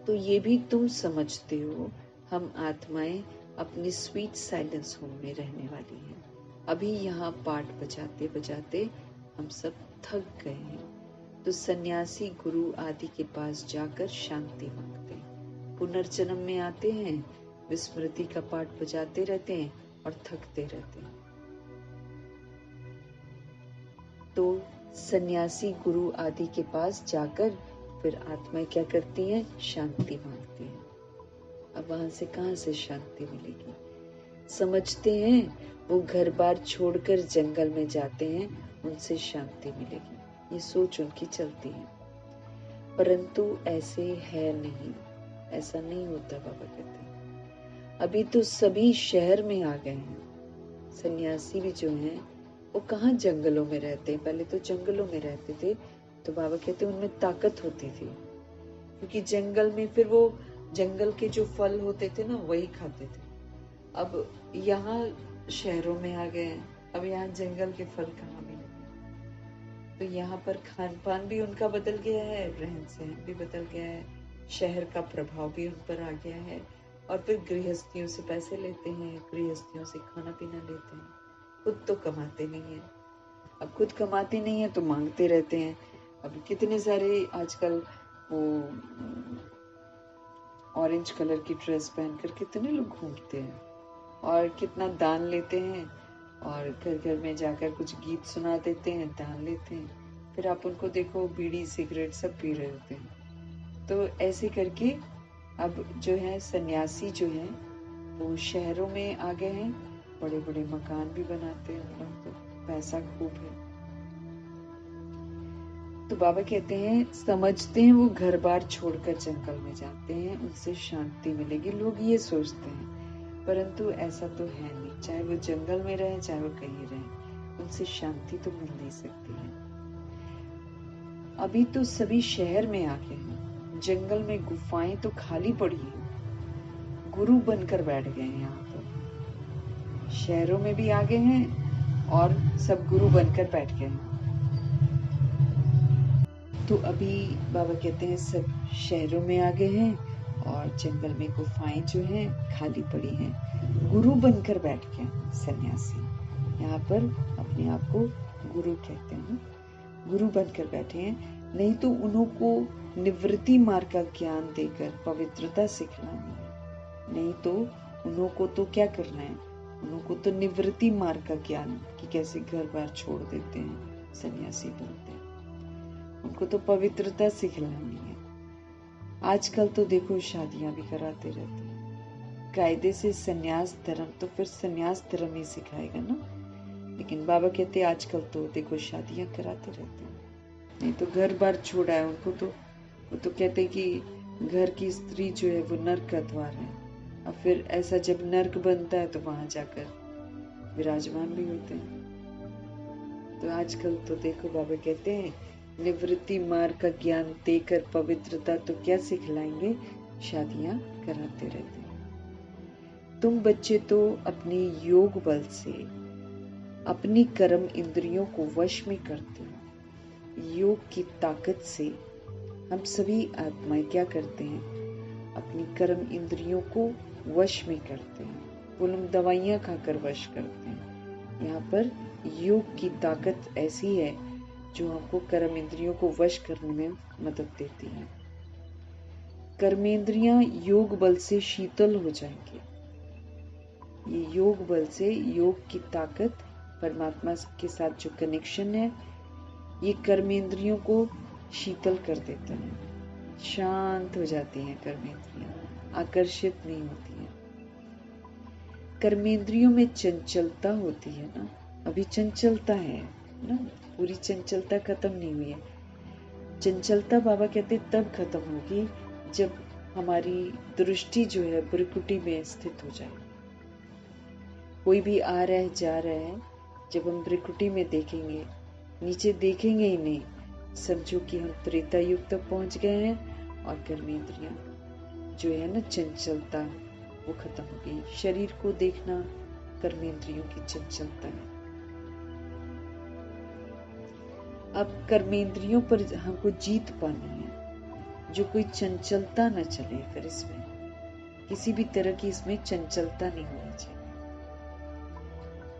तो ये भी तुम समझते हो, हम आत्माएं अपनी स्वीट साइलेंस होम में रहने वाली हैं। अभी यहाँ पाठ बजाते बजाते हम सब थक गए हैं, तो सन्यासी गुरु आदि के पास जाकर शांति मांगते हैं। पुनर्जन्म में आते हैं, विस्मृति का पाठ बजाते रहते हैं और थकते रहते हैं। तो सन्यासी गुरु आदि के पास जाकर फिर आत्माएं क्या करती हैं? शांति मांगती हैं। अब वहां से कहां से शांति मिलेगी? समझते हैं वो घर बार छोड़कर जंगल में जाते हैं, उनसे शांति मिलेगी, ये सोच उनकी चलती है। परंतु ऐसे है नहीं, ऐसा नहीं होता। बाबा कहते हैं अभी तो सभी शहर में आ गए हैं। सन्यासी भी जो हैं वो कहाँ जंगलों में रहते हैं? पहले तो जंगलों में रहते थे, तो बाबा कहते हैं उनमें ताकत होती थी, क्योंकि जंगल में फिर वो जंगल के जो फल होते थे ना, वही खाते थे। अब यहाँ शहरों में आ गए हैं, अब यहाँ जंगल के फल कहाँ मिलेंगे? तो यहाँ पर खान पान भी उनका बदल गया है, रहन सहन भी बदल गया है, शहर का प्रभाव भी उन पर आ गया है, और फिर गृहस्थियों से पैसे लेते हैं, गृहस्थियों से खाना पीना लेते हैं, खुद तो कमाते नहीं है। अब खुद कमाते नहीं है तो मांगते रहते हैं। अब कितने सारे आजकल वो ऑरेंज कलर की ड्रेस पहनकर कितने लोग घूमते हैं और कितना दान लेते हैं, और घर घर में जाकर कुछ गीत सुना देते हैं, दान लेते हैं। फिर आप उनको देखो बीड़ी सिगरेट सब पी रहे होते हैं। तो ऐसे करके अब जो है सन्यासी जो है वो शहरों में आ गए हैं, बड़े बड़े मकान भी बनाते हैं लोग, तो पैसा खूब है। तो बाबा कहते हैं समझते हैं वो घर बार छोड़कर जंगल में जाते हैं, उनसे शांति मिलेगी। लोग ये सोचते हैं, परंतु ऐसा तो है नहीं। चाहे वो जंगल में रहे, चाहे वो कहीं रहे, उनसे शांति तो मिल नहीं सकती है। अभी तो सभी शहर में आ गए हैं, जंगल में गुफाएं तो खाली पड़ी हैं, गुरु बनकर बैठ गए हैं। यहाँ पर शहरों में भी आ गए हैं और सब गुरु बनकर बैठ गए हैं। तो अभी बाबा कहते हैं सब शहरों में आ गए हैं और जंगल में गुफाएं जो हैं खाली पड़ी हैं, गुरु बनकर बैठ गए सन्यासी। यहाँ पर अपने आप को गुरु कहते हैं, गुरु बनकर बैठे हैं। नहीं तो उनको निवृत्ति मार्ग का ज्ञान देकर पवित्रता सिखलानी है। नहीं तो उनको तो क्या करना है? उनको तो निवृत्ति मार्ग का ज्ञान कि कैसे घर बार छोड़ देते हैं, सन्यासी बनते हैं, उनको तो पवित्रता सिखलानी है। आजकल तो देखो शादियां भी कराते रहते हैं, कायदे से सन्यास धर्म, तो फिर सन्यास धर्म ही सिखाएगा ना। लेकिन बाबा कहते हैं आजकल तो देखो शादियां कराते रहते हैं। नहीं तो घर बार छोड़ा है उनको, तो वो तो कहते हैं कि घर की स्त्री जो है वो नर्क का द्वार है। और फिर ऐसा जब नर्क बनता है तो वहां जाकर विराजमान भी होते हैं। तो आजकल तो देखो बाबा कहते हैं निवृत्ति मार्ग का ज्ञान देकर पवित्रता तो क्या सिखलाएंगे, शादियां कराते रहते हैं। तुम बच्चे तो अपने योग बल से अपनी कर्म इंद्रियों को वश में करते हो। योग की ताकत से हम सभी आत्माएं क्या करते हैं, अपनी कर्म इंद्रियों को वश में करते हैं। वो लोग दवाइयां खाकर वश करते हैं। यहाँ पर योग की ताकत ऐसी है जो हमको कर्म इंद्रियों को वश करने में मदद देती है। कर्मेंद्रियां योग बल से शीतल हो जाएंगे। ये योग बल से, योग की ताकत, परमात्मा के साथ जो कनेक्शन है, ये कर्मेंद्रियों को शीतल कर देता है, शांत हो जाती हैं कर्मेंद्रियां, आकर्षित नहीं होती हैं। कर्मेंद्रियों में चंचलता होती है ना, अभी चंचलता है ना, पूरी चंचलता खत्म नहीं हुई है। चंचलता बाबा कहते तब खत्म होगी जब हमारी दृष्टि जो है भ्रिकुटी में स्थित हो जाए। कोई भी आ रहा है जा रहा है, जब हम भ्रिकुटी में देखेंगे नीचे देखेंगे ही नहीं, समझो कि हम त्रेता युग तक पहुंच गए हैं और कर्मेंद्रियां जो है ना चंचलता वो खत्म हो गई। शरीर को देखना कर्मेंद्रियों की चंचलता है। अब कर्मेंद्रियों पर हमको जीत पानी है, जो कोई चंचलता न चले, फिर इसमें किसी भी तरह की इसमें चंचलता नहीं होनी चाहिए।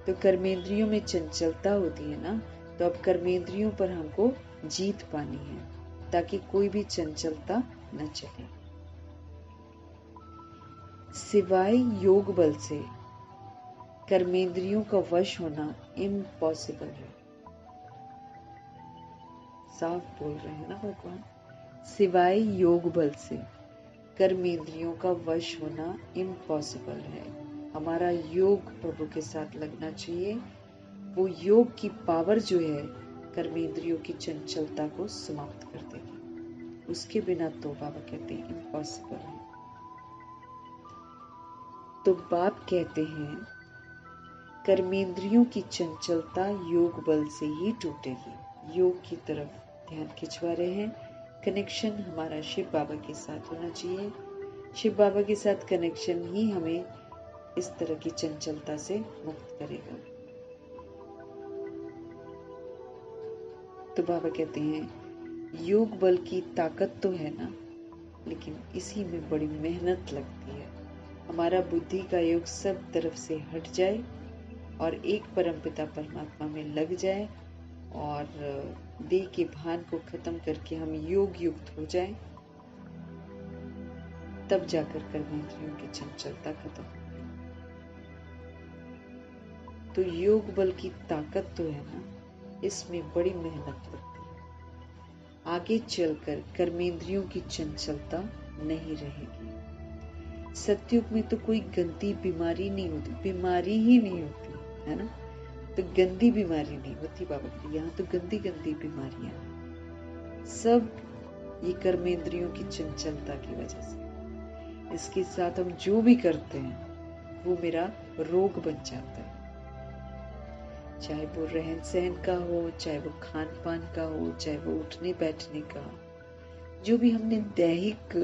तो कर्मेंद्रियों में चंचलता होती है ना, तो अब कर्मेंद्रियों पर हमको जीत पानी है ताकि कोई भी चंचलता न चले। सिवाय योग बल से कर्मेंद्रियों का वश होना इम्पॉसिबल है। साफ बोल रहे हैं ना भगवान, सिवाय योग बल से कर्मेंद्रियों का वश होना इम्पॉसिबल है। हमारा योग प्रभु के साथ लगना चाहिए। वो योग की पावर जो है कर्मेंद्रियों की चंचलता को समाप्त कर देगी। उसके बिना तो बाबा कहते हैं इम्पॉसिबल है। तो बाप कहते हैं कर्मेंद्रियों की चंचलता योग बल से ही टूटेगी। योग की तरफ ध्यान खिंचवा रहे हैं। कनेक्शन हमारा शिव बाबा के साथ होना चाहिए। शिव बाबा के साथ कनेक्शन ही हमें इस तरह की चंचलता से मुक्त करेगा। तो बाबा कहते हैं योग बल की ताकत तो है ना, लेकिन इसी में बड़ी मेहनत लगती है। हमारा बुद्धि का योग सब तरफ से हट जाए और एक परमपिता परमात्मा में लग जाए और देह के भान को खत्म करके हम योग युक्त हो जाए, तब जाकर कर्मेंद्रियों की चंचलता खत्म होगी। तो योग बल की ताकत तो है ना, इसमें बड़ी मेहनत लगती है। आगे चलकर कर्मेंद्रियों की चंचलता नहीं रहेगी। सतयुग में तो कोई गंदी बीमारी नहीं होती, बीमारी ही नहीं होती है ना, तो गंदी बीमारी नहीं होती बाबा की। यहाँ तो गंदी गंदी बीमारियां, सब ये कर्मेंद्रियों की चंचलता की वजह से। इसके साथ हम जो भी करते हैं वो मेरा रोग बन जाता है, चाहे वो रहन सहन का हो, चाहे वो खान पान का हो, चाहे वो उठने बैठने का। जो भी हमने दैहिक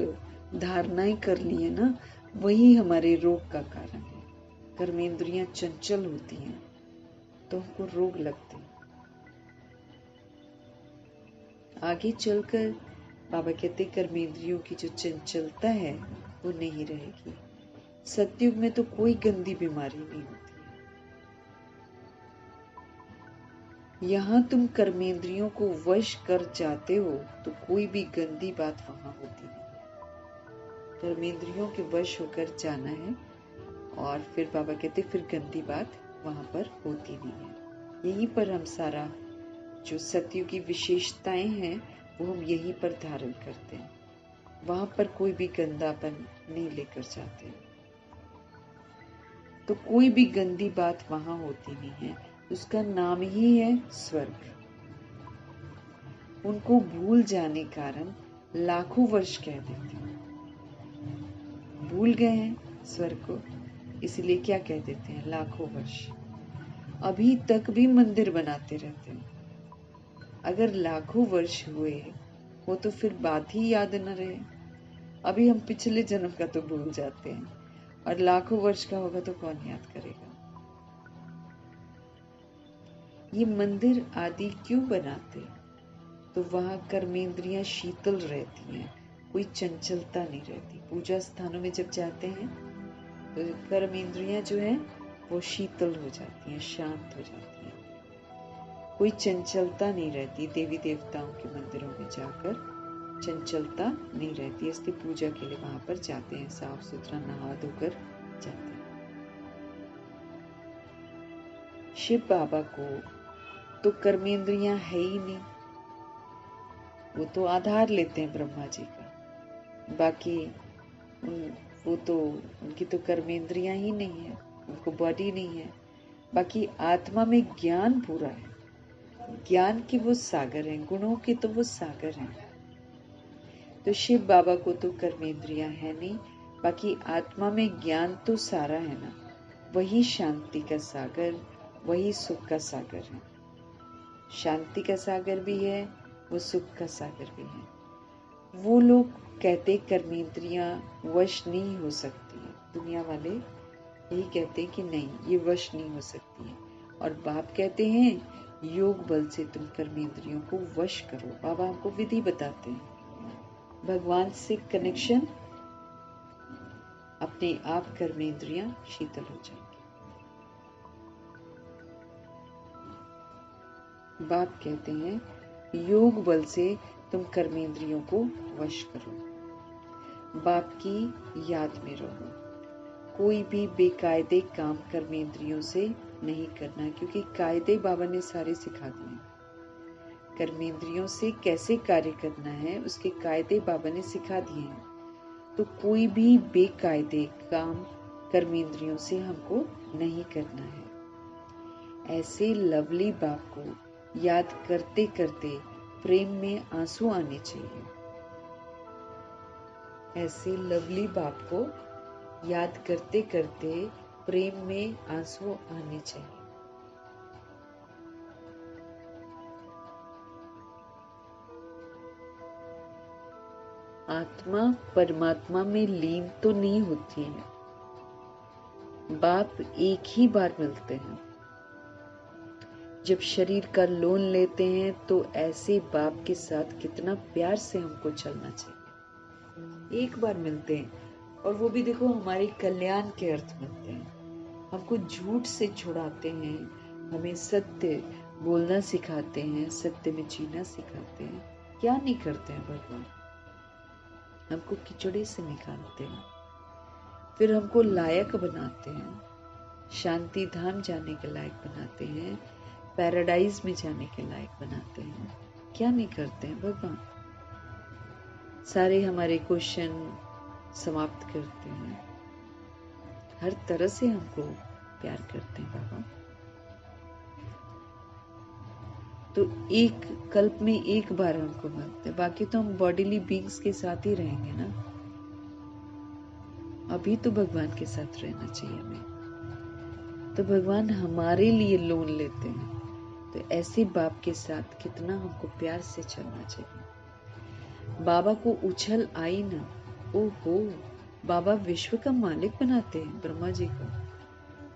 धारणाएं कर ली है ना, वही हमारे रोग का कारण है। कर्मेंद्रियां चंचल होती हैं तो हमको रोग लगते हैं। आगे चलकर बाबा कहते कर्मेंद्रियों की जो चंचलता है वो नहीं रहेगी। सतयुग में तो कोई गंदी बीमारी नहीं होती। यहाँ तुम कर्मेंद्रियों को वश कर जाते हो तो कोई भी गंदी बात वहां होती नहीं। कर्मेंद्रियों के वश होकर जाना है और फिर बाबा कहते फिर गंदी बात वहां पर होती नहीं है। यहीं पर हम सारा जो सतयुग की विशेषताएं हैं वो हम यहीं पर धारण करते हैं। वहां पर कोई भी गंदापन नहीं लेकर जाते, तो कोई भी गंदी बात वहां होती नहीं है। उसका नाम ही है स्वर्ग। उनको भूल जाने कारण लाखों वर्ष कह देते हैं। भूल गए हैं स्वर्ग को, इसलिए क्या कह देते हैं लाखों वर्ष। अभी तक भी मंदिर बनाते रहते हैं। अगर लाखों वर्ष हुए वो तो फिर बात ही याद न रहे। अभी हम पिछले जन्म का तो भूल जाते हैं और लाखों वर्ष का होगा तो कौन याद करेगा। ये मंदिर आदि क्यों बनाते, तो वहां कर्मेंद्रियां शीतल रहती हैं, कोई चंचलता नहीं रहती। पूजा स्थानों में जब जाते हैं तो कर्मेंद्रियां जो है वो शीतल हो जाती हैं, शांत हो जाती हैं, कोई चंचलता नहीं रहती। देवी देवताओं के मंदिरों में जाकर चंचलता नहीं रहती, इसलिए पूजा के लिए वहां पर जाते हैं, साफ सुथरा नहा धोकर जाते हैं। शिव बाबा को तो कर्मेंद्रियां है ही नहीं, वो तो आधार लेते हैं ब्रह्मा जी का। बाकी वो तो उनकी तो कर्मेंद्रियां ही नहीं है, उनको बॉडी नहीं है। बाकी आत्मा में ज्ञान पूरा है, ज्ञान के वो सागर हैं, गुणों के तो वो सागर हैं। तो शिव बाबा को तो कर्मेंद्रियां है नहीं, बाकी आत्मा में ज्ञान तो सारा है ना। वही शांति का सागर, वही सुख का सागर है। शांति का सागर भी है, वो सुख का सागर भी है। वो लोग कहते कर्मेंद्रियां वश नहीं हो सकती, दुनिया वाले यही कहते कि नहीं, ये वश नहीं हो सकती है। और बाप कहते हैं योग बल से तुम कर्मेंद्रियों को वश करो। बाबा हमको विधि बताते हैं, भगवान से कनेक्शन, अपने आप कर्मेंद्रियां शीतल हो जाएंगी। बाप कहते हैं योग बल से तुम कर्मेंद्रियों को वश करो, बाप की याद में रहो। कोई भी बेकायदे काम कर्मेंद्रियों से नहीं करना, क्योंकि कायदे बाबा ने सारे सिखा दिए। कर्मेंद्रियों से कैसे कार्य करना है उसके कायदे बाबा ने सिखा दिए हैं। तो कोई भी बेकायदे काम कर्मेंद्रियों से हमको नहीं करना है। ऐसे लवली बाप को याद करते करते प्रेम में आंसू आने चाहिए। ऐसे लवली बाप को याद करते करते प्रेम में आंसू आने चाहिए। आत्मा परमात्मा में लीन तो नहीं होती है, बाप एक ही बार मिलते हैं। जब शरीर का लोन लेते हैं तो ऐसे बाप के साथ कितना प्यार से हमको चलना चाहिए। एक बार मिलते हैं और वो भी देखो हमारे कल्याण के अर्थ मिलते हैं। हमको झूठ से छुड़ाते हैं, हमें सत्य बोलना सिखाते हैं, सत्य में जीना सिखाते हैं। क्या नहीं करते हैं भगवान, हमको खिचड़ी से निकालते हैं, फिर हमको लायक बनाते हैं, शांति धाम जाने के लायक बनाते हैं, पैराडाइज में जाने के लायक बनाते हैं। क्या नहीं करते हैं भगवान, सारे हमारे क्वेश्चन समाप्त करते हैं, हर तरह से हमको प्यार करते हैं बाबा। तो एक कल्प में एक बार हमको मिलते हैं, बाकी तो हम बॉडीली बीइंग्स के साथ ही रहेंगे ना। अभी तो भगवान के साथ रहना चाहिए हमें। तो भगवान हमारे लिए लोन लेते हैं, तो ऐसे बाप के साथ कितना हमको प्यार से चलना चाहिए। बाबा को उछल आई ना, ओहो, बाबा विश्व का मालिक बनाते हैं ब्रह्मा जी को।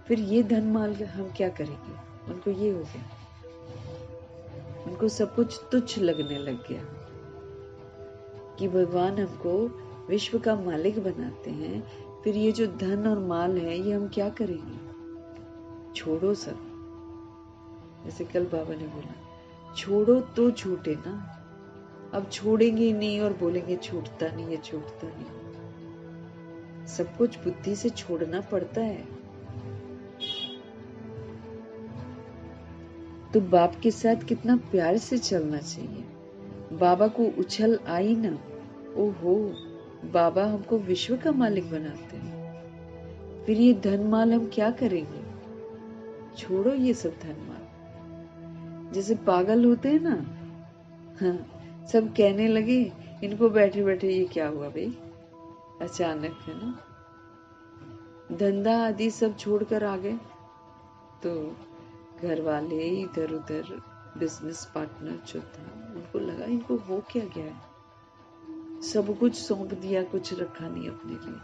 फिर ये धन माल हम क्या करेंगे? उनको ये हो गया, उनको सब कुछ तुच्छ लगने लग गया कि भगवान हमको विश्व का मालिक बनाते हैं, फिर ये जो धन और माल है ये हम क्या करेंगे? छोड़ो सब। जैसे कल बाबा ने बोला, छोड़ो तो छूटे ना। अब छोड़ेंगे ही नहीं और बोलेंगे छूटता नहीं है, छूटता नहीं। सब कुछ बुद्धि से छोड़ना पड़ता है। तो बाप के साथ कितना प्यार से चलना चाहिए। बाबा को उछल आई ना, ओहो, बाबा हमको विश्व का मालिक बनाते हैं, फिर ये धन माल हम क्या करेंगे? छोड़ो ये सब धन माल। जैसे पागल होते हैं ना, हाँ, सब कहने लगे इनको बैठे बैठे ये क्या हुआ भाई, अचानक, है ना। धंधा आदि सब छोड़कर आ गए, तो घर वाले इधर उधर बिजनेस पार्टनर जो था, उनको लगा इनको हो क्या गया है, सब कुछ सौंप दिया, कुछ रखा नहीं अपने लिए।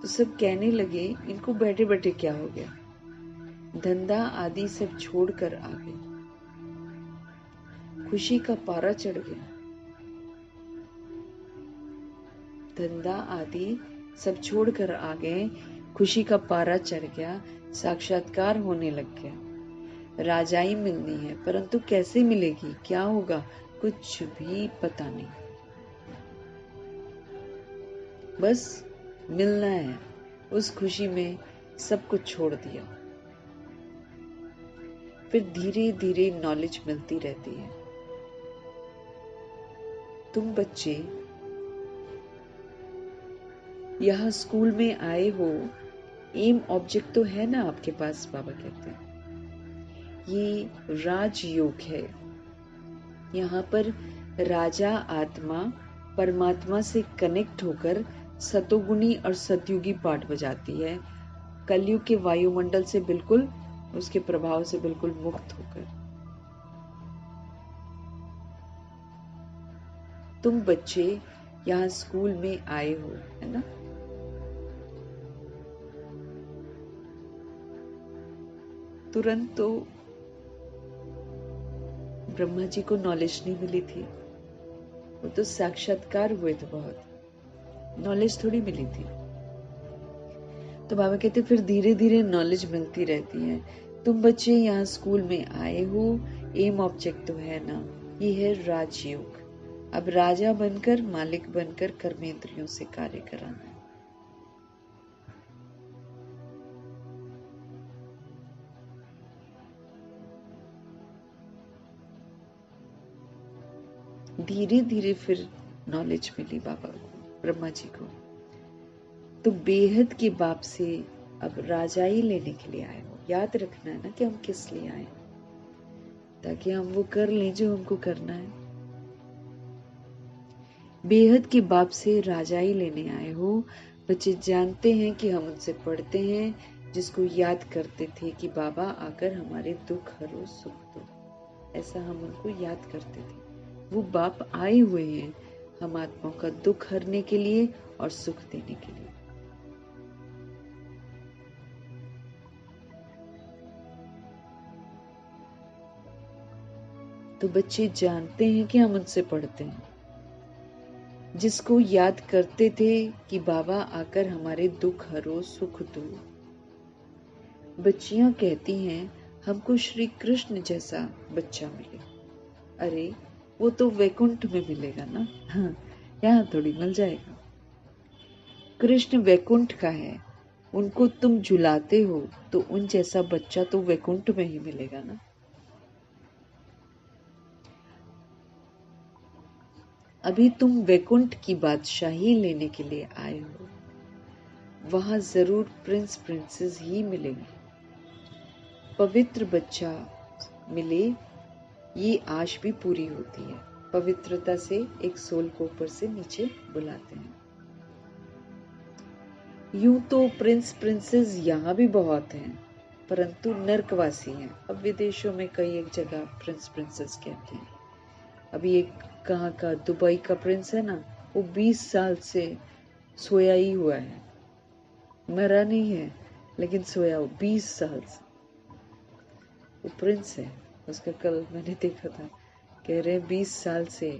तो सब कहने लगे इनको बैठे बैठे क्या हो गया। धंधा आदि सब छोड़कर आ गए, खुशी का पारा चढ़ गया। धंधा आदि सब छोड़कर आ गए, खुशी का पारा चढ़ गया, साक्षात्कार होने लग गया। राजाई मिलनी है, परंतु कैसे मिलेगी, क्या होगा, कुछ भी पता नहीं। बस मिलना है। उस खुशी में सब कुछ छोड़ दिया। फिर धीरे धीरे नॉलेज मिलती रहती है। तुम बच्चे यहाँ स्कूल में आए हो, एम ऑब्जेक्ट तो है ना आपके पास। बाबा कहते हैं ये राजयोग है। यहाँ पर राजा आत्मा परमात्मा से कनेक्ट होकर सतोगुणी और सतयुगी पाठ बजाती है, कलयुग के वायुमंडल से बिल्कुल उसके प्रभाव से बिल्कुल मुक्त होकर। तुम बच्चे यहाँ स्कूल में आए हो, है ना? तुरंत तो ब्रह्मा जी को नॉलेज नहीं मिली थी, वो तो साक्षात्कार हुए थे, बहुत नॉलेज थोड़ी मिली थी। तो बाबा कहते फिर धीरे धीरे नॉलेज मिलती रहती है। तुम बच्चे यहाँ स्कूल में आए हो, एम ऑब्जेक्ट तो है ना, ये है राजयोग। अब राजा बनकर, मालिक बनकर कर्मेंद्रियों से कार्य कराना है। धीरे धीरे फिर नॉलेज मिली बाबा को, ब्रह्मा जी को। तो बेहद के बाप से अब राजाई लेने के लिए आए हो। याद रखना है ना कि हम किस लिए आए, ताकि हम वो कर लें जो हमको करना है। बेहद के बाप से राजाई लेने आए हो। बच्चे जानते हैं कि हम उनसे पढ़ते हैं, जिसको याद करते थे कि बाबा आकर हमारे दुख हरो सुख दो। ऐसा हम उनको याद करते थे। वो बाप आए हुए हैं हम आत्माओं का दुख हरने के लिए और सुख देने के लिए। तो बच्चे जानते हैं कि हम उनसे पढ़ते हैं, जिसको याद करते थे कि बाबा आकर हमारे दुख हरो सुख दो। बच्चियां कहती हैं हमको श्री कृष्ण जैसा बच्चा मिले। अरे वो तो वैकुंठ में मिलेगा ना, हाँ, यहाँ थोड़ी मिल जाएगा। कृष्ण वैकुंठ का है, उनको तुम झुलाते हो तो उन जैसा बच्चा तो वैकुंठ में ही मिलेगा ना। अभी तुम वैकुंठ की बादशाही लेने के लिए आए हो, वहां जरूर प्रिंस प्रिंसेस ही मिलेंगे। पवित्र बच्चा मिले, ये आश भी पूरी होती है। पवित्रता से एक सोल को ऊपर से नीचे बुलाते हैं। यूं तो प्रिंस प्रिंसेस यहाँ भी बहुत हैं, परंतु नर्कवासी हैं। अब विदेशों में कई एक जगह प्रिंस प्रिंसेस कहते हैं। अभी एक कहाँ का दुबई का प्रिंस है ना, वो 20 साल से सोया ही हुआ है, मरा नहीं है, लेकिन सोया हो 20 साल से। वो प्रिंस है, उसका कल मैंने देखा था, कह रहे 20 साल से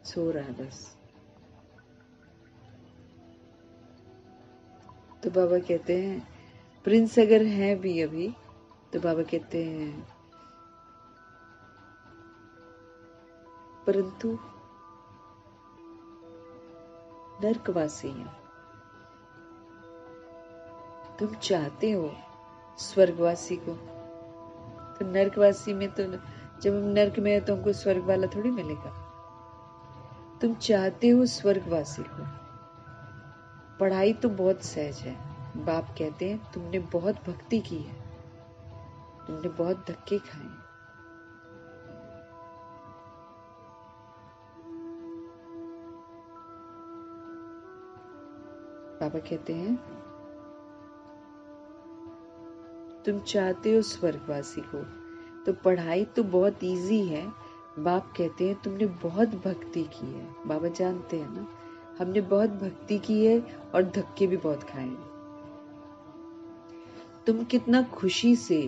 सो रहा है बस। तो बाबा कहते हैं प्रिंस अगर है भी अभी, तो बाबा कहते हैं परंतु नर्कवासी हैं। तुम चाहते हो स्वर्गवासी को, तो नर्कवासी में तो जब हम नर्क में है तो हमको स्वर्ग वाला थोड़ी मिलेगा। तुम चाहते हो स्वर्गवासी को। पढ़ाई तो बहुत सहज है। बाप कहते हैं तुमने बहुत भक्ति की है, तुमने बहुत धक्के खाए। बाबा कहते हैं तुम चाहते हो स्वर्गवासी को, तो पढ़ाई तो बहुत इजी है। बाप कहते हैं तुमने बहुत भक्ति की है। बाबा जानते हैं ना, हमने बहुत भक्ति की है और धक्के भी बहुत खाए हैं। तुम कितना खुशी से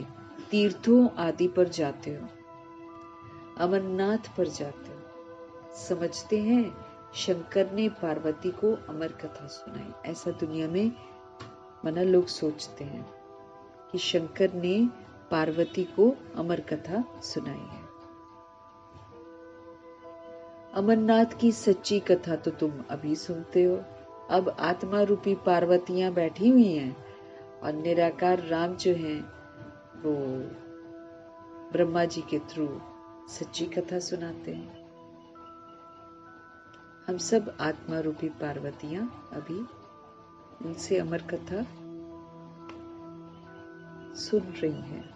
तीर्थों आदि पर जाते हो, अमरनाथ पर जाते हो। समझते हैं शंकर ने पार्वती को अमर कथा सुनाई। ऐसा दुनिया में मना लोग सोचते हैं कि शंकर ने पार्वती को अमर कथा सुनाई है। अमरनाथ की सच्ची कथा तो तुम अभी सुनते हो। अब आत्मा रूपी पार्वतियां बैठी हुई हैं और निराकार राम जो हैं वो ब्रह्मा जी के थ्रू सच्ची कथा सुनाते हैं। हम सब आत्मा रूपी पार्वतियां अभी उनसे अमर कथा सुन रही हैं।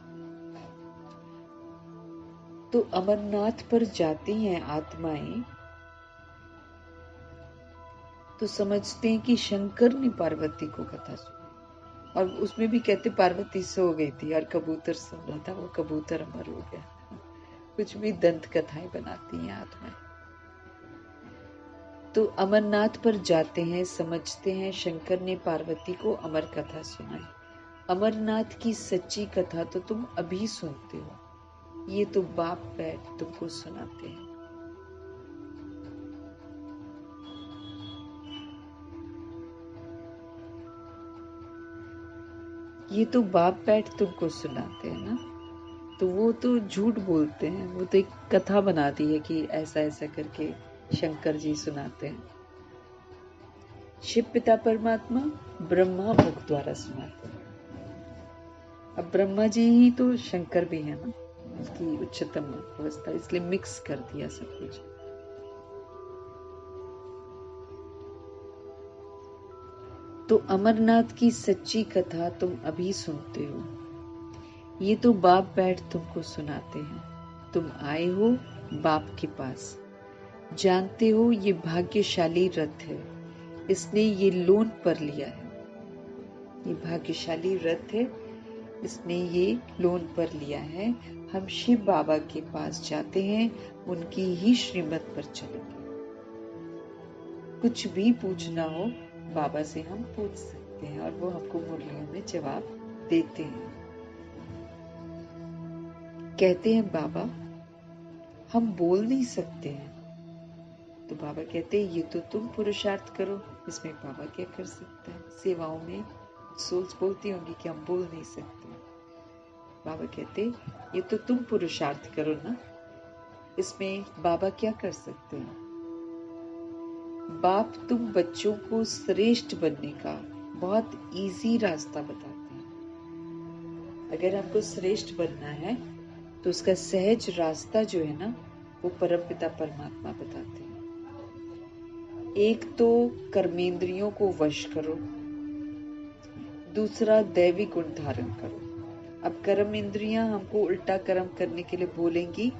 तो अमरनाथ पर जाती हैं आत्माएं, तो समझते हैं कि शंकर ने पार्वती को कथा सुनाई। और उसमें भी कहते पार्वती सो गई थी और कबूतर सो रहा था, वो कबूतर अमर हो गया। कुछ भी दंत कथाएं बनाती हैं आत्माएं। तो अमरनाथ पर जाते हैं, समझते हैं शंकर ने पार्वती को अमर कथा सुनाई। अमरनाथ की सच्ची कथा तो तुम अभी सुनते हो, ये तो बाप बैठ तुमको सुनाते हैं। ये तो बाप बैठ तुमको सुनाते हैं ना। तो वो तो झूठ बोलते हैं, वो तो एक कथा बना दी है कि ऐसा ऐसा करके शंकर जी सुनाते हैं। शिव पिता परमात्मा ब्रह्मा मुख द्वारा सुनाते हैं। अब ब्रह्मा जी ही तो शंकर भी है ना, उसकी उच्चतम अवस्था, इसलिए मिक्स कर दिया सब कुछ। तो अमरनाथ की सच्ची कथा तुम अभी सुनते हो, ये तो बाप बैठ तुमको सुनाते हैं। तुम आए हो बाप के पास, जानते हो ये भाग्यशाली रथ है, इसने ये लोन पर लिया है। ये भाग्यशाली रथ है, इसने ये लोन पर लिया है। हम शिव बाबा के पास जाते हैं, उनकी ही श्रीमत पर चलेंगे। कुछ भी पूछना हो बाबा से हम पूछ सकते हैं और वो हमको मुरलियों में जवाब देते हैं। कहते हैं बाबा हम बोल नहीं सकते हैं, तो बाबा कहते हैं ये तो तुम पुरुषार्थ करो, इसमें बाबा क्या कर सकता है। सेवाओं में सोच बोलती होंगी कि हम बोल नहीं सकते। बाबा कहते ये तो तुम पुरुषार्थ करो ना, इसमें बाबा क्या कर सकते हैं। बाप तुम बच्चों को श्रेष्ठ बनने का बहुत इजी रास्ता बताते हैं। अगर हमको श्रेष्ठ बनना है तो उसका सहज रास्ता जो है ना, वो परमपिता परमात्मा बताते हैं। एक तो कर्मेंद्रियों को वश करो, दूसरा दैवी गुण धारण करो। अब कर्म इंद्रियां हमको उल्टा कर्म करने के लिए बोलेंगी,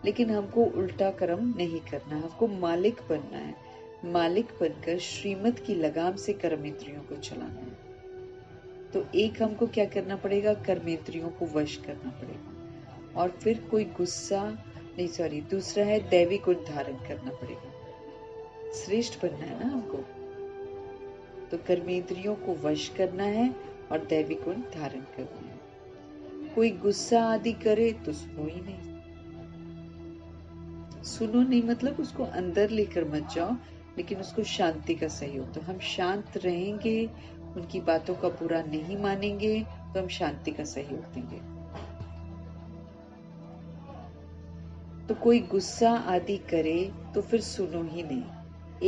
लेकिन हमको उल्टा कर्म नहीं करना, हमको मालिक बनना है। मालिक बनकर श्रीमत की लगाम से कर्म इंद्रियों को चलाना है। तो एक हमको क्या करना पड़ेगा, कर्मेंद्रियों को वश करना पड़ेगा। और फिर कोई गुस्सा नहीं, सॉरी, दूसरा है दैवी गुण धारण करना पड़ेगा। श्रेष्ठ बनना है ना हमको, तो कर्मेंद्रियों को वश करना है और दैवी गुण धारण करना है। कोई गुस्सा आदि करे तो सुनो ही नहीं। सुनो नहीं मतलब उसको अंदर लेकर मत जाओ, लेकिन उसको शांति का सहयोग। तो हम शांत रहेंगे, उनकी बातों का बुरा नहीं मानेंगे, तो हम शांति का सहयोग देंगे। तो कोई गुस्सा आदि करे तो फिर सुनो ही नहीं।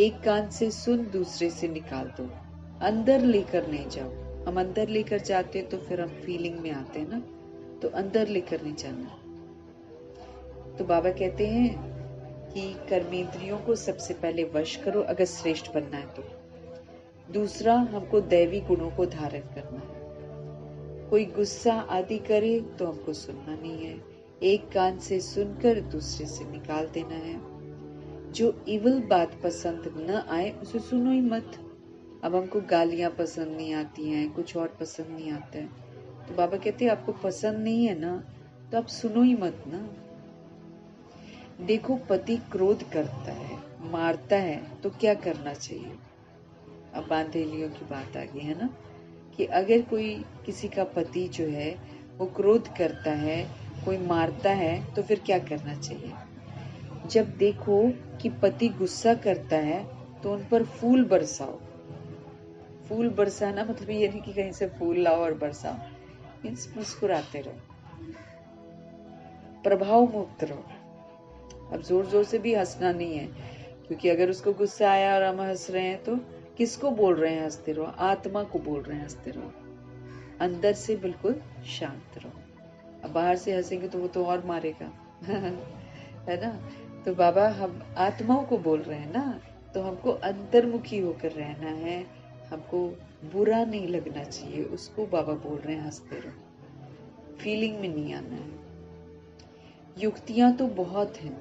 एक कान से सुन, दूसरे से निकाल दो, अंदर लेकर नहीं जाओ। हम अंदर लेकर जाते तो फिर हम फीलिंग में आते हैं ना, तो अंदर लेकर नहीं जाना। तो बाबा कहते हैं कि कर्मेंद्रियों को सबसे पहले वश करो अगर श्रेष्ठ बनना है तो। दूसरा, हमको दैवी गुणों को धारण करना है। कोई गुस्सा आदि करे तो हमको सुनना नहीं है, एक कान से सुनकर दूसरे से निकाल देना है। जो इवल बात पसंद न आए उसे सुनो ही मत। अब हमको गालियां पसंद नहीं आती हैं, कुछ और पसंद नहीं आता है, तो बाबा कहते हैं आपको पसंद नहीं है ना, तो आप सुनो ही मत ना। देखो पति क्रोध करता है, मारता है, तो क्या करना चाहिए। अब बांधेलियों की बात आ गई है ना, कि अगर कोई किसी का पति जो है वो क्रोध करता है, कोई मारता है, तो फिर क्या करना चाहिए। जब देखो कि पति गुस्सा करता है तो उन पर फूल बरसाओ। फूल बरसाना मतलब ये नहीं कि कहीं से फूल लाओ और बरसाओ, मीन्स मुस्कुराते रहो, प्रभाव मुक्त रहो। अब जोर जोर से भी हंसना नहीं है, क्योंकि अगर उसको गुस्सा आया और हम हंस रहे हैं तो किसको बोल रहे हैं हंसते रहो, आत्मा को बोल रहे हैं हंसते रहो। अंदर से बिल्कुल शांत रहो। अब बाहर से हंसेंगे तो वो तो और मारेगा है ना। तो बाबा हम आत्माओं को बोल रहे हैं ना, तो हमको अंतर्मुखी होकर रहना है, हमको बुरा नहीं लगना चाहिए, उसको बाबा बोल रहे हैं हंसते रहो, फीलिंग में नहीं आना है। युक्तियां तो बहुत हैं,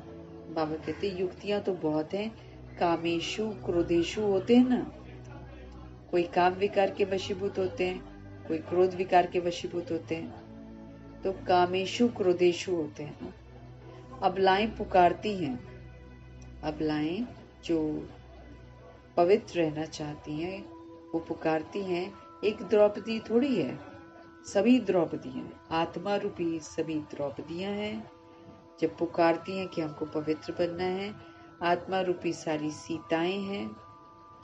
बाबा कहते हैं युक्तियां तो बहुत हैं। कामेशु क्रोधेशु होते हैं ना, कोई काम विकार के वशीभूत होते हैं, कोई क्रोध विकार के वशीभूत होते हैं, तो कामेशु क्रोधेशु होते हैं ना। अबलाएं पुकारती हैं, अबलाएं जो पवित्र रहना चाहती हैं वो पुकारती हैं। एक द्रौपदी थोड़ी है, सभी द्रौपदी हैं, आत्मा रूपी सभी द्रौपदियां हैं। जब पुकारती हैं कि हमको पवित्र बनना है, आत्मा रूपी सारी सीताएं हैं।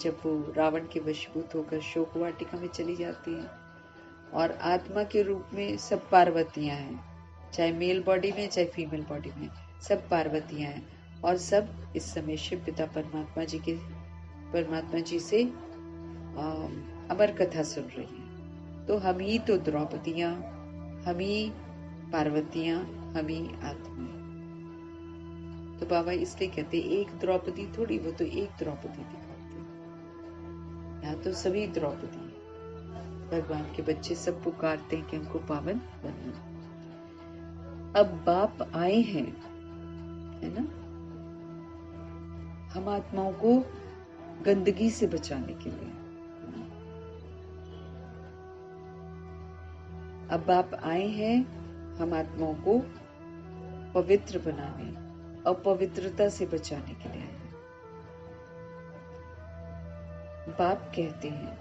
जब वो रावण के वशीभूत होकर शोक वाटिका में चली जाती हैं, और आत्मा के रूप में सब पार्वतियां हैं, चाहे मेल बॉडी में चाहे फीमेल बॉडी में, सब पार्वतियां हैं। और सब इस समय शिव पिता परमात्मा जी से अमर कथा सुन रही हैं। तो हम ही तो द्रौपदियां, हम ही पार्वतियां, हम ही आत्मा। तो बाबा इसलिए कहते एक द्रौपदी थोड़ी, वो तो एक द्रौपदी दिखाते। यहाँ तो सभी द्रौपदी, भगवान के बच्चे सब पुकारते हैं कि हमको पावन बनना। अब बाप आए हैं, है ना, हम आत्माओं को गंदगी से बचाने के लिए। अब बाप आए हैं हम आत्माओं को पवित्र बनाने, अपवित्रता से बचाने के लिए आए हैं। बाप कहते हैं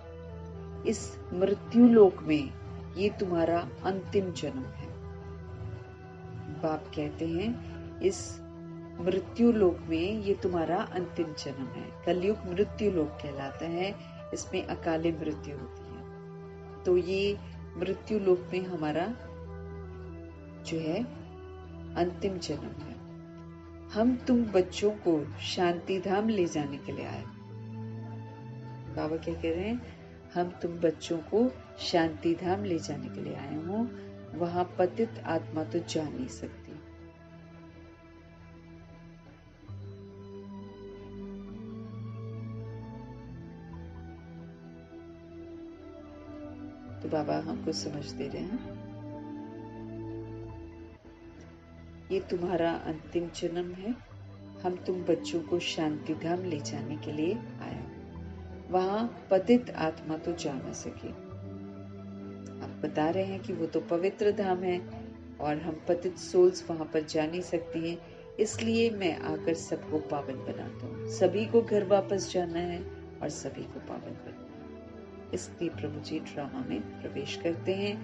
इस मृत्यु लोक में ये तुम्हारा अंतिम जन्म है। बाप कहते हैं इस मृत्यु लोक में ये तुम्हारा अंतिम जन्म है। कलयुग मृत्यु लोक कहलाता है, इसमें अकाले मृत्यु होती है। तो ये मृत्यु लोक में हमारा जो है अंतिम जन्म है। हम तुम बच्चों को शांति धाम ले जाने के लिए आए। बाबा क्या कह रहे हैं, हम तुम बच्चों को शांति धाम ले जाने के लिए आए हो। वहां पतित आत्मा तो जा नहीं सकती। तो बाबा हमको समझ दे रहे हैं ये तुम्हारा अंतिम जन्म है। हम तुम बच्चों को शांति धाम ले जाने के लिए आए। वहां पतित आत्मा तो जा न सके। आप बता रहे हैं कि वो तो पवित्र धाम है और हम पतित सोल्स वहां पर जा नहीं सकती हैं, इसलिए मैं आकर सबको पावन बनाता हूँ। सभी को घर वापस जाना है और सभी को पावन बनाना है। इसलिए प्रभु जी ड्रामा में प्रवेश करते हैं,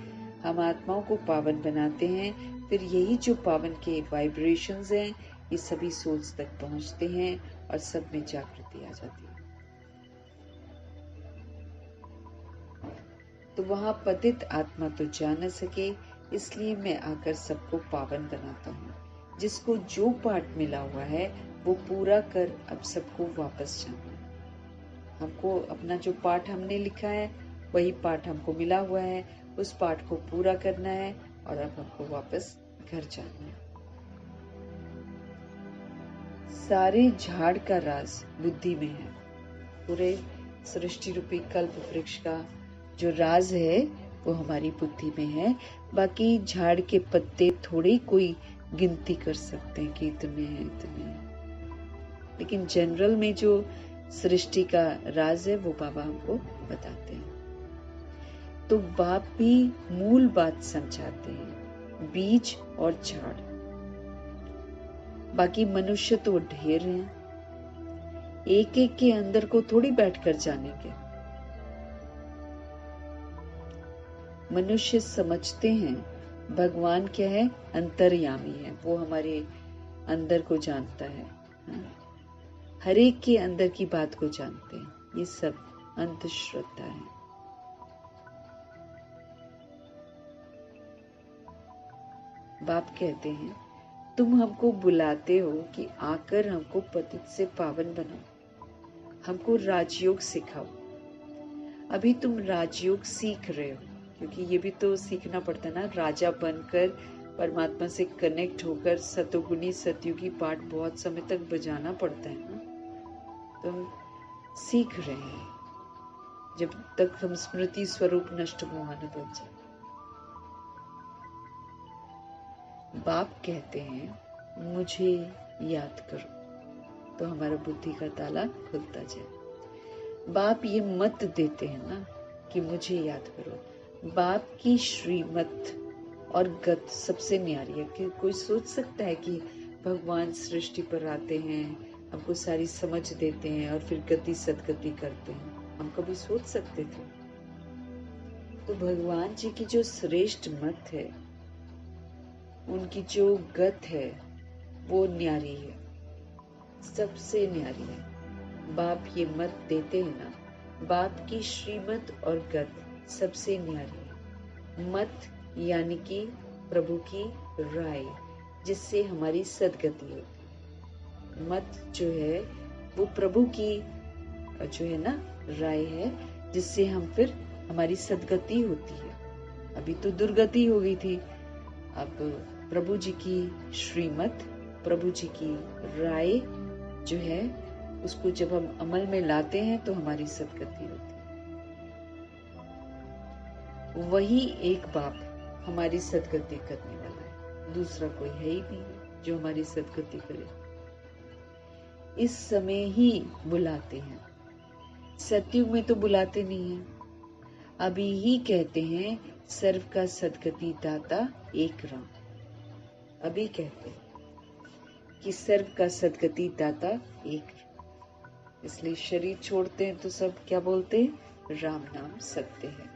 हम आत्माओं को पावन बनाते हैं। फिर यही जो पावन के वाइब्रेशंस हैं, ये सभी सोल्स तक पहुंचते हैं और सब में जागृति आ जाती है। तो वहां पतित आत्मा तो जा न सके, इसलिए मैं आकर सबको पावन बनाता हूँ। जिसको जो पाठ मिला हुआ है वो पूरा कर अब सबको वापस जाना है। हमको अपना जो पाठ हमने लिखा है वही पाठ हमको मिला हुआ है, उस पाठ को पूरा करना है और अब हमको वापस घर जाना है। सारे झाड़ का राज बुद्धि में है। पूरे सृष्टि रूपी कल्प वृक्ष का जो राज है वो हमारी बुद्धि में है। बाकी झाड़ के पत्ते थोड़ी कोई गिनती कर सकते हैं कि इतने हैं इतने, लेकिन जनरल में जो सृष्टि का राज है वो बाबा हमको बताते हैं। तो बाप भी मूल बात समझाते हैं, बीज और झाड़। बाकी मनुष्य तो ढेर हैं, एक एक के अंदर को थोड़ी बैठकर जानेंगे। मनुष्य समझते हैं भगवान क्या है, अंतर्यामी है, वो हमारे अंदर को जानता है, हर एक के अंदर की बात को जानते हैं। ये सब अंधश्रद्धा है। बाप कहते हैं तुम हमको बुलाते हो कि आकर हमको पतित से पावन बनाओ, हमको राजयोग सिखाओ। अभी तुम राजयोग सीख रहे हो, क्योंकि ये भी तो सीखना पड़ता है ना, राजा बनकर परमात्मा से कनेक्ट होकर सतोगुणी सतयुगी पाठ बहुत समय तक बजाना पड़ता है ना। तो हम सीख रहे हैं जब तक हम स्मृति स्वरूप नष्ट मोहन बन जाए। बाप कहते हैं मुझे याद करो, तो हमारा बुद्धि का ताला खुलता जाए। बाप ये मत देते हैं ना कि मुझे याद करो, बाप की श्रीमत और गत सबसे न्यारी है। कि कोई सोच सकता है कि भगवान सृष्टि पर आते हैं, हमको सारी समझ देते हैं और फिर गति सदगति करते हैं? हम कभी सोच सकते थे? तो भगवान जी की जो श्रेष्ठ मत है, उनकी जो गत है, वो न्यारी है, सबसे न्यारी है। बाप ये मत देते हैं ना, बाप की श्रीमत और गत सबसे न्यारी है। मत यानी कि प्रभु की राय, जिससे हमारी सदगति होती है। मत जो है वो प्रभु की जो है ना राय है, जिससे हम फिर हमारी सदगति होती है। अभी तो दुर्गति हो गई थी, अब प्रभु जी की श्रीमत, प्रभु जी की राय जो है, उसको जब हम अमल में लाते हैं तो हमारी सदगति होती है। वही एक बाप हमारी सदगति करने वाला है, दूसरा कोई है ही नहीं जो हमारी सदगति करे। इस समय ही बुलाते हैं, सतयुग में तो बुलाते नहीं हैं। अभी ही कहते हैं सर्व का सदगति दाता एक राम। अभी कहते हैं कि सर्व का सदगति दाता एक राम। इसलिए शरीर छोड़ते हैं तो सब क्या बोलते हैं? राम नाम सत्य है।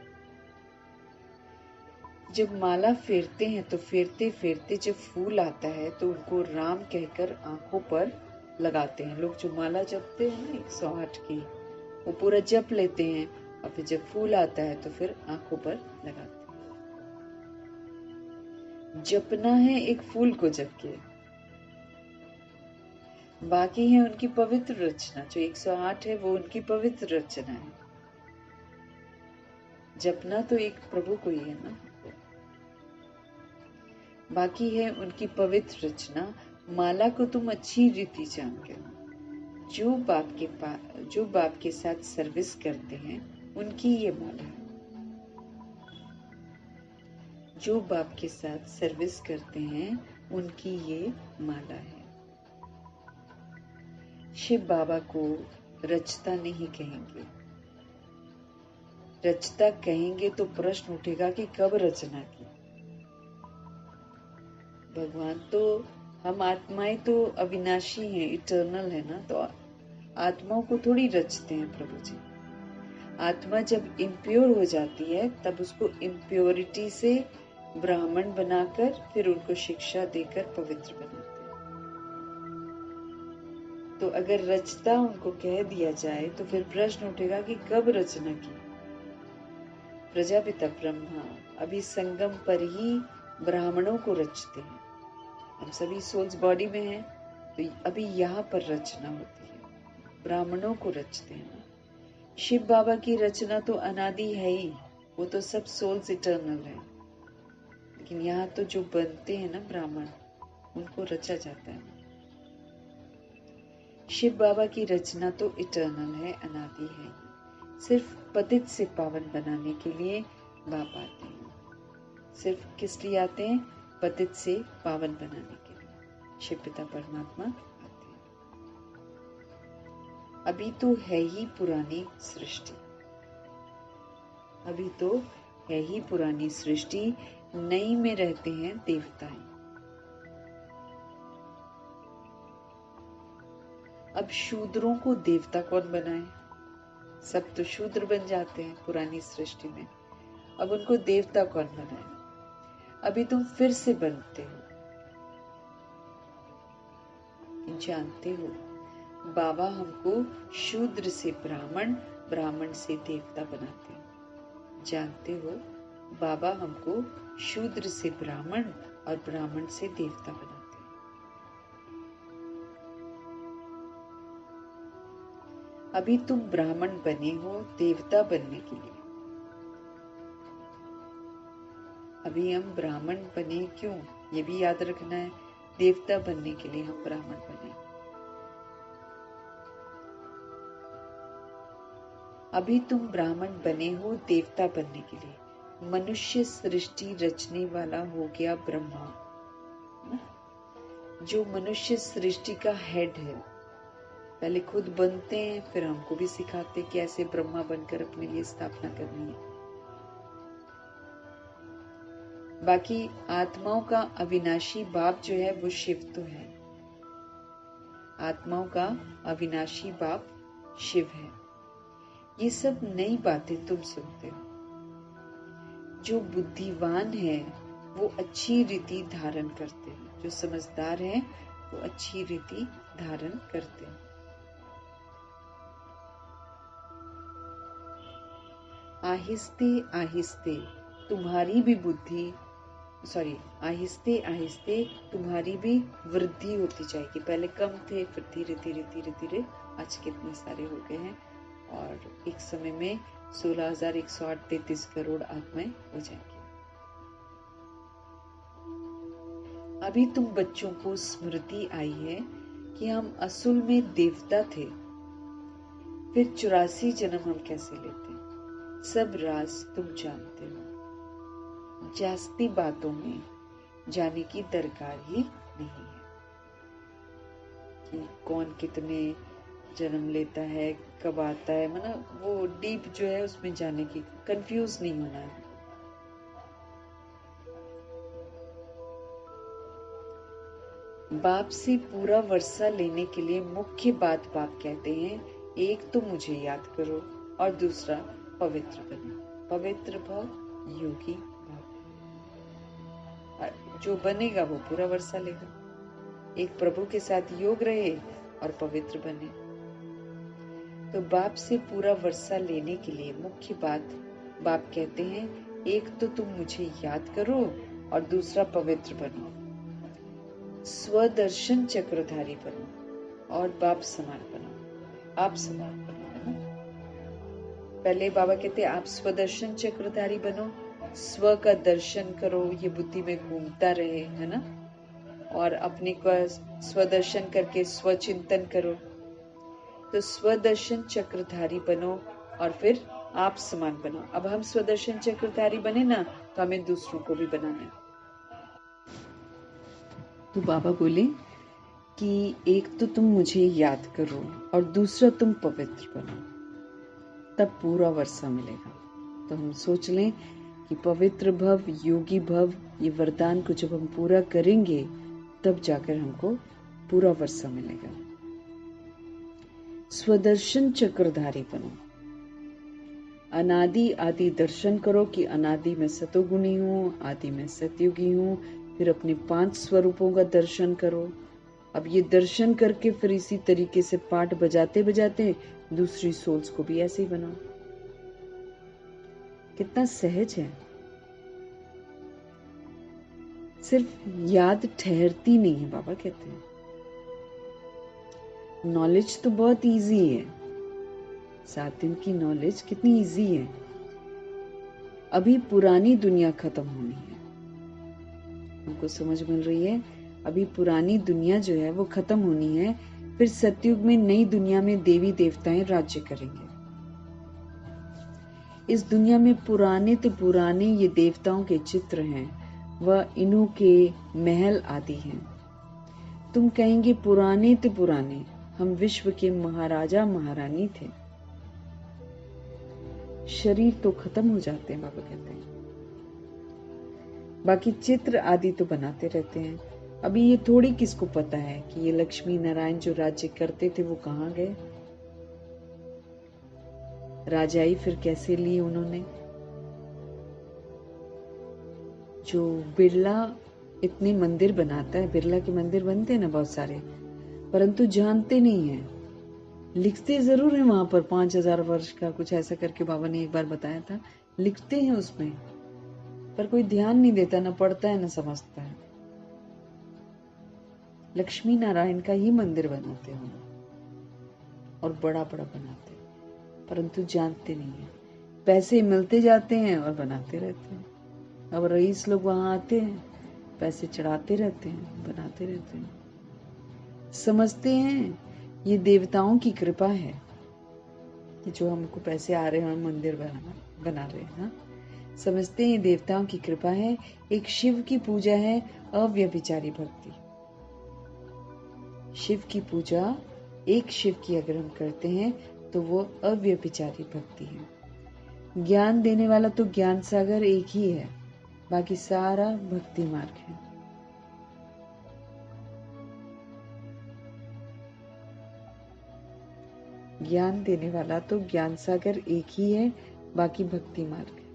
जब माला फेरते हैं तो फेरते फेरते जब फूल आता है तो उनको राम कहकर आंखों पर लगाते हैं। लोग जो माला जपते हैं ना 108 की, वो पूरा जप लेते हैं और फिर जब फूल आता है तो फिर आंखों पर लगाते हैं। जपना है एक फूल को जप के, बाकी है उनकी पवित्र रचना। जो 108 है वो उनकी पवित्र रचना है। जपना तो एक प्रभु को ही है ना, बाकी है उनकी पवित्र रचना। माला को तुम अच्छी रीति जान के, जो बाप के साथ सर्विस करते हैं उनकी ये माला है। जो बाप के साथ सर्विस करते हैं उनकी ये माला है। शिव बाबा को रचता नहीं कहेंगे। रचता कहेंगे तो प्रश्न उठेगा कि कब रचना की। भगवान तो, हम आत्माएं तो अविनाशी हैं, इटर्नल है ना, तो आत्माओं को थोड़ी रचते हैं प्रभु जी। आत्मा जब इम्प्योर हो जाती है तब उसको इम्प्योरिटी से ब्राह्मण बनाकर फिर उनको शिक्षा देकर पवित्र बनाते हैं। तो अगर रचता उनको कह दिया जाए तो फिर प्रश्न उठेगा कि कब रचना की। प्रजापिता ब्रह्मा अभी संगम पर ही ब्राह्मणों को रचते हैं। हम सभी सोल्स बॉडी में हैं, तो अभी यहाँ पर रचना होती है, ब्राह्मणों को रचते हैं। शिव बाबा की रचना तो अनादि है ही, वो तो सब सोल्स इटर्नल है। लेकिन यहाँ तो जो बनते हैं ना ब्राह्मण, उनको रचा जाता है। शिव बाबा की रचना तो इटर्नल है, अनादि है। सिर्फ पतित से पावन बनाने के लिए बाप आते हैं। सिर्फ किस लिए आते हैं? पतित से पावन बनाने के लिए शिव पिता परमात्मा आते हैं। अभी तो है ही पुरानी सृष्टि, अभी तो है ही पुरानी सृष्टि, नई में रहते हैं देवताएं। अब शूद्रों को देवता कौन बनाए? सब तो शूद्र बन जाते हैं पुरानी सृष्टि में, अब उनको देवता कौन बनाए? अभी तुम फिर से बनते हो। जानते हो बाबा हमको शूद्र से ब्राह्मण, ब्राह्मण से देवता बनाते हैं। जानते हो बाबा हमको शूद्र से ब्राह्मण और ब्राह्मण से देवता बनाते हैं। अभी तुम ब्राह्मण बने हो देवता बनने के लिए। अभी हम ब्राह्मण बने क्यों, ये भी याद रखना है। देवता बनने के लिए हम ब्राह्मण बने। अभी तुम ब्राह्मण बने हो देवता बनने के लिए। मनुष्य सृष्टि रचने वाला हो गया ब्रह्मा, जो मनुष्य सृष्टि का हेड है। पहले खुद बनते हैं, फिर हमको भी सिखाते कि ऐसे ब्रह्मा बनकर अपने लिए स्थापना करनी है। बाकी आत्माओं का अविनाशी बाप जो है वो शिव तो है। आत्माओं का अविनाशी बाप शिव है। ये सब नई बातें तुम सुनते हो। जो बुद्धिवान है वो अच्छी रीति धारण करते हैं, जो समझदार है वो अच्छी रीति धारण करते हैं। आहिस्ते आहिस्ते तुम्हारी भी आहिस्ते आहिस्ते तुम्हारी भी वृद्धि होती जाएगी। पहले कम थे, फिर धीरे धीरे धीरे धीरे आज कितने सारे हो गए हैं, और एक समय में 16,133 करोड़ आत्माएं हो जाएंगी। अभी तुम बच्चों को स्मृति आई है कि हम असल में देवता थे, फिर 84 जन्म हम कैसे लेते। सब राज तुम जानते हो। जास्ती बातों में जाने की दरकार ही नहीं है कि कौन कितने जन्म लेता है, कब आता है, मतलब वो डीप जो है उसमें जाने की, कंफ्यूज नहीं होना है। बाप से पूरा वर्षा लेने के लिए मुख्य बात बाप कहते हैं, एक तो मुझे याद करो और दूसरा पवित्र बनो। पवित्र भव, योगी भव। जो बनेगा वो पूरा वर्षा लेगा। एक प्रभु के साथ योग रहे और पवित्र बने। तो बाप से पूरा वर्षा लेने के लिए मुख्य बात बाप कहते हैं, एक तो तुम मुझे याद करो और दूसरा पवित्र बनो। स्वदर्शन चक्रधारी बनो और बाप समान बनो। आप समान बनो, है ना। पहले बाबा कहते हैं आप स्वदर्शन चक्रधारी बनो, स्व का दर्शन करो, ये बुद्धि में घूमता रहे, है ना। और अपने को स्वदर्शन करके स्वचिंतन करो। तो स्वदर्शन चक्रधारी बनो और फिर आप समान बनो। अब हम स्वदर्शन चक्रधारी बने ना, तो हमें दूसरों को भी बनाना है। तो बाबा बोले कि एक तो तुम मुझे याद करो और दूसरा तुम पवित्र बनो, तब पूरा वर्षा मिलेगा। तो हम सोच लें कि पवित्र भव, योगी भव, ये वरदान को जब हम पूरा करेंगे तब जाकर हमको पूरा वर्षा मिलेगा। स्वदर्शन चक्रधारी बनो। अनादि आदि दर्शन करो कि अनादि में सतोगुणी हूँ, आदि में सतयुगी हूँ। फिर अपने 5 स्वरूपों का दर्शन करो। अब ये दर्शन करके फिर इसी तरीके से पाठ बजाते बजाते दूसरी सोल्स को भी ऐसे ही बनाओ। कितना सहज है। सिर्फ याद ठहरती नहीं है, बाबा कहते हैं। नॉलेज तो बहुत इजी है, 7 दिन की नॉलेज कितनी इजी है। अभी पुरानी दुनिया खत्म होनी है, हमको समझ मिल रही है। अभी पुरानी दुनिया जो है वो खत्म होनी है, फिर सतयुग में नई दुनिया में देवी देवताएं राज्य करेंगे। इस दुनिया में पुराने तो पुराने ये देवताओं के चित्र हैं, वह इन्हों के महल आदि हैं। तुम कहेंगे पुराने तो पुराने, हम विश्व के महाराजा महारानी थे। शरीर तो खत्म हो जाते हैं, बाबा कहते हैं, बाकी चित्र आदि तो बनाते रहते हैं। अभी ये थोड़ी किसको पता है कि ये लक्ष्मी नारायण जो राज्य करते थे वो कहाँ गए, राजाई फिर कैसे ली उन्होंने। जो बिरला इतने मंदिर बनाता है, बिरला के मंदिर बनते हैं ना बहुत सारे, परंतु जानते नहीं है। लिखते जरूर है वहां पर 5,000 वर्ष का कुछ ऐसा करके बाबा ने एक बार बताया था, लिखते हैं उसमें, पर कोई ध्यान नहीं देता, ना पढ़ता है ना समझता है। लक्ष्मी नारायण का ही मंदिर बनाते हैं और बड़ा बड़ा बनाते हैं, परंतु जानते नहीं है। पैसे मिलते जाते हैं और बनाते रहते हैं। अब रईस लोग वहां आते हैं, पैसे चढ़ाते रहते हैं, बनाते रहते हैं। समझते हैं ये देवताओं की कृपा है कि जो हमको पैसे आ रहे हैं और मंदिर बना रहे हैं। हाँ? समझते हैं देवताओं की कृपा है। एक शिव की पूजा है अव्यभिचारी भक्ति। शिव की पूजा, एक शिव की अगर हम करते हैं तो वो अव्यभिचारी भक्ति है। ज्ञान देने वाला तो ज्ञान सागर एक ही है, बाकी सारा भक्ति मार्ग है। ज्ञान देने वाला तो ज्ञान सागर एक ही है, बाकी भक्ति मार्ग है।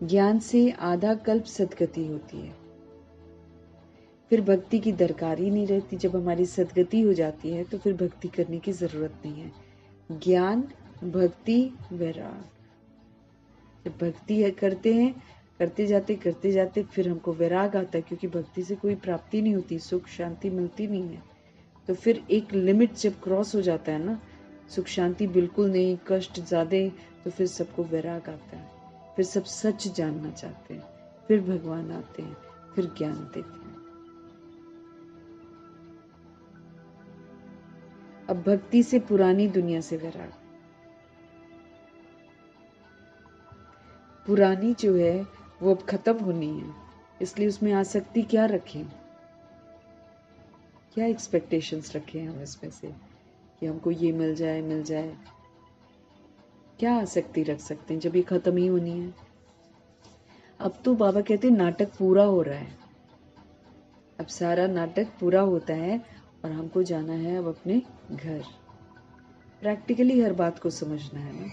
ज्ञान से आधा कल्प सद्गति होती है, फिर भक्ति की दरकार ही नहीं रहती। जब हमारी सद्गति हो जाती है तो फिर भक्ति करने की जरूरत नहीं है। ज्ञान, भक्ति, वैराग, जब भक्ति करते हैं, करते जाते फिर हमको वैराग आता है, क्योंकि भक्ति से कोई प्राप्ति नहीं होती, सुख शांति मिलती नहीं है। तो फिर एक लिमिट जब क्रॉस हो जाता है ना, सुख शांति बिल्कुल नहीं, कष्ट ज्यादा, तो फिर सबको वैराग आता है, फिर सब सच जानना चाहते हैं, फिर भगवान आते हैं, फिर ज्ञान देते हैं। अब भक्ति से पुरानी दुनिया से वैराग। पुरानी जो है वो अब खत्म होनी है, इसलिए उसमें आसक्ति क्या रखें, क्या एक्सपेक्टेशंस रखें हम इसमें से कि हमको ये मिल जाए। क्या आसक्ति रख सकते हैं जब ये खत्म ही होनी है। अब तो बाबा कहते हैं नाटक पूरा हो रहा है, अब सारा नाटक पूरा होता है और हमको जाना है अब अपने घर। प्रैक्टिकली हर बात को समझना है ना,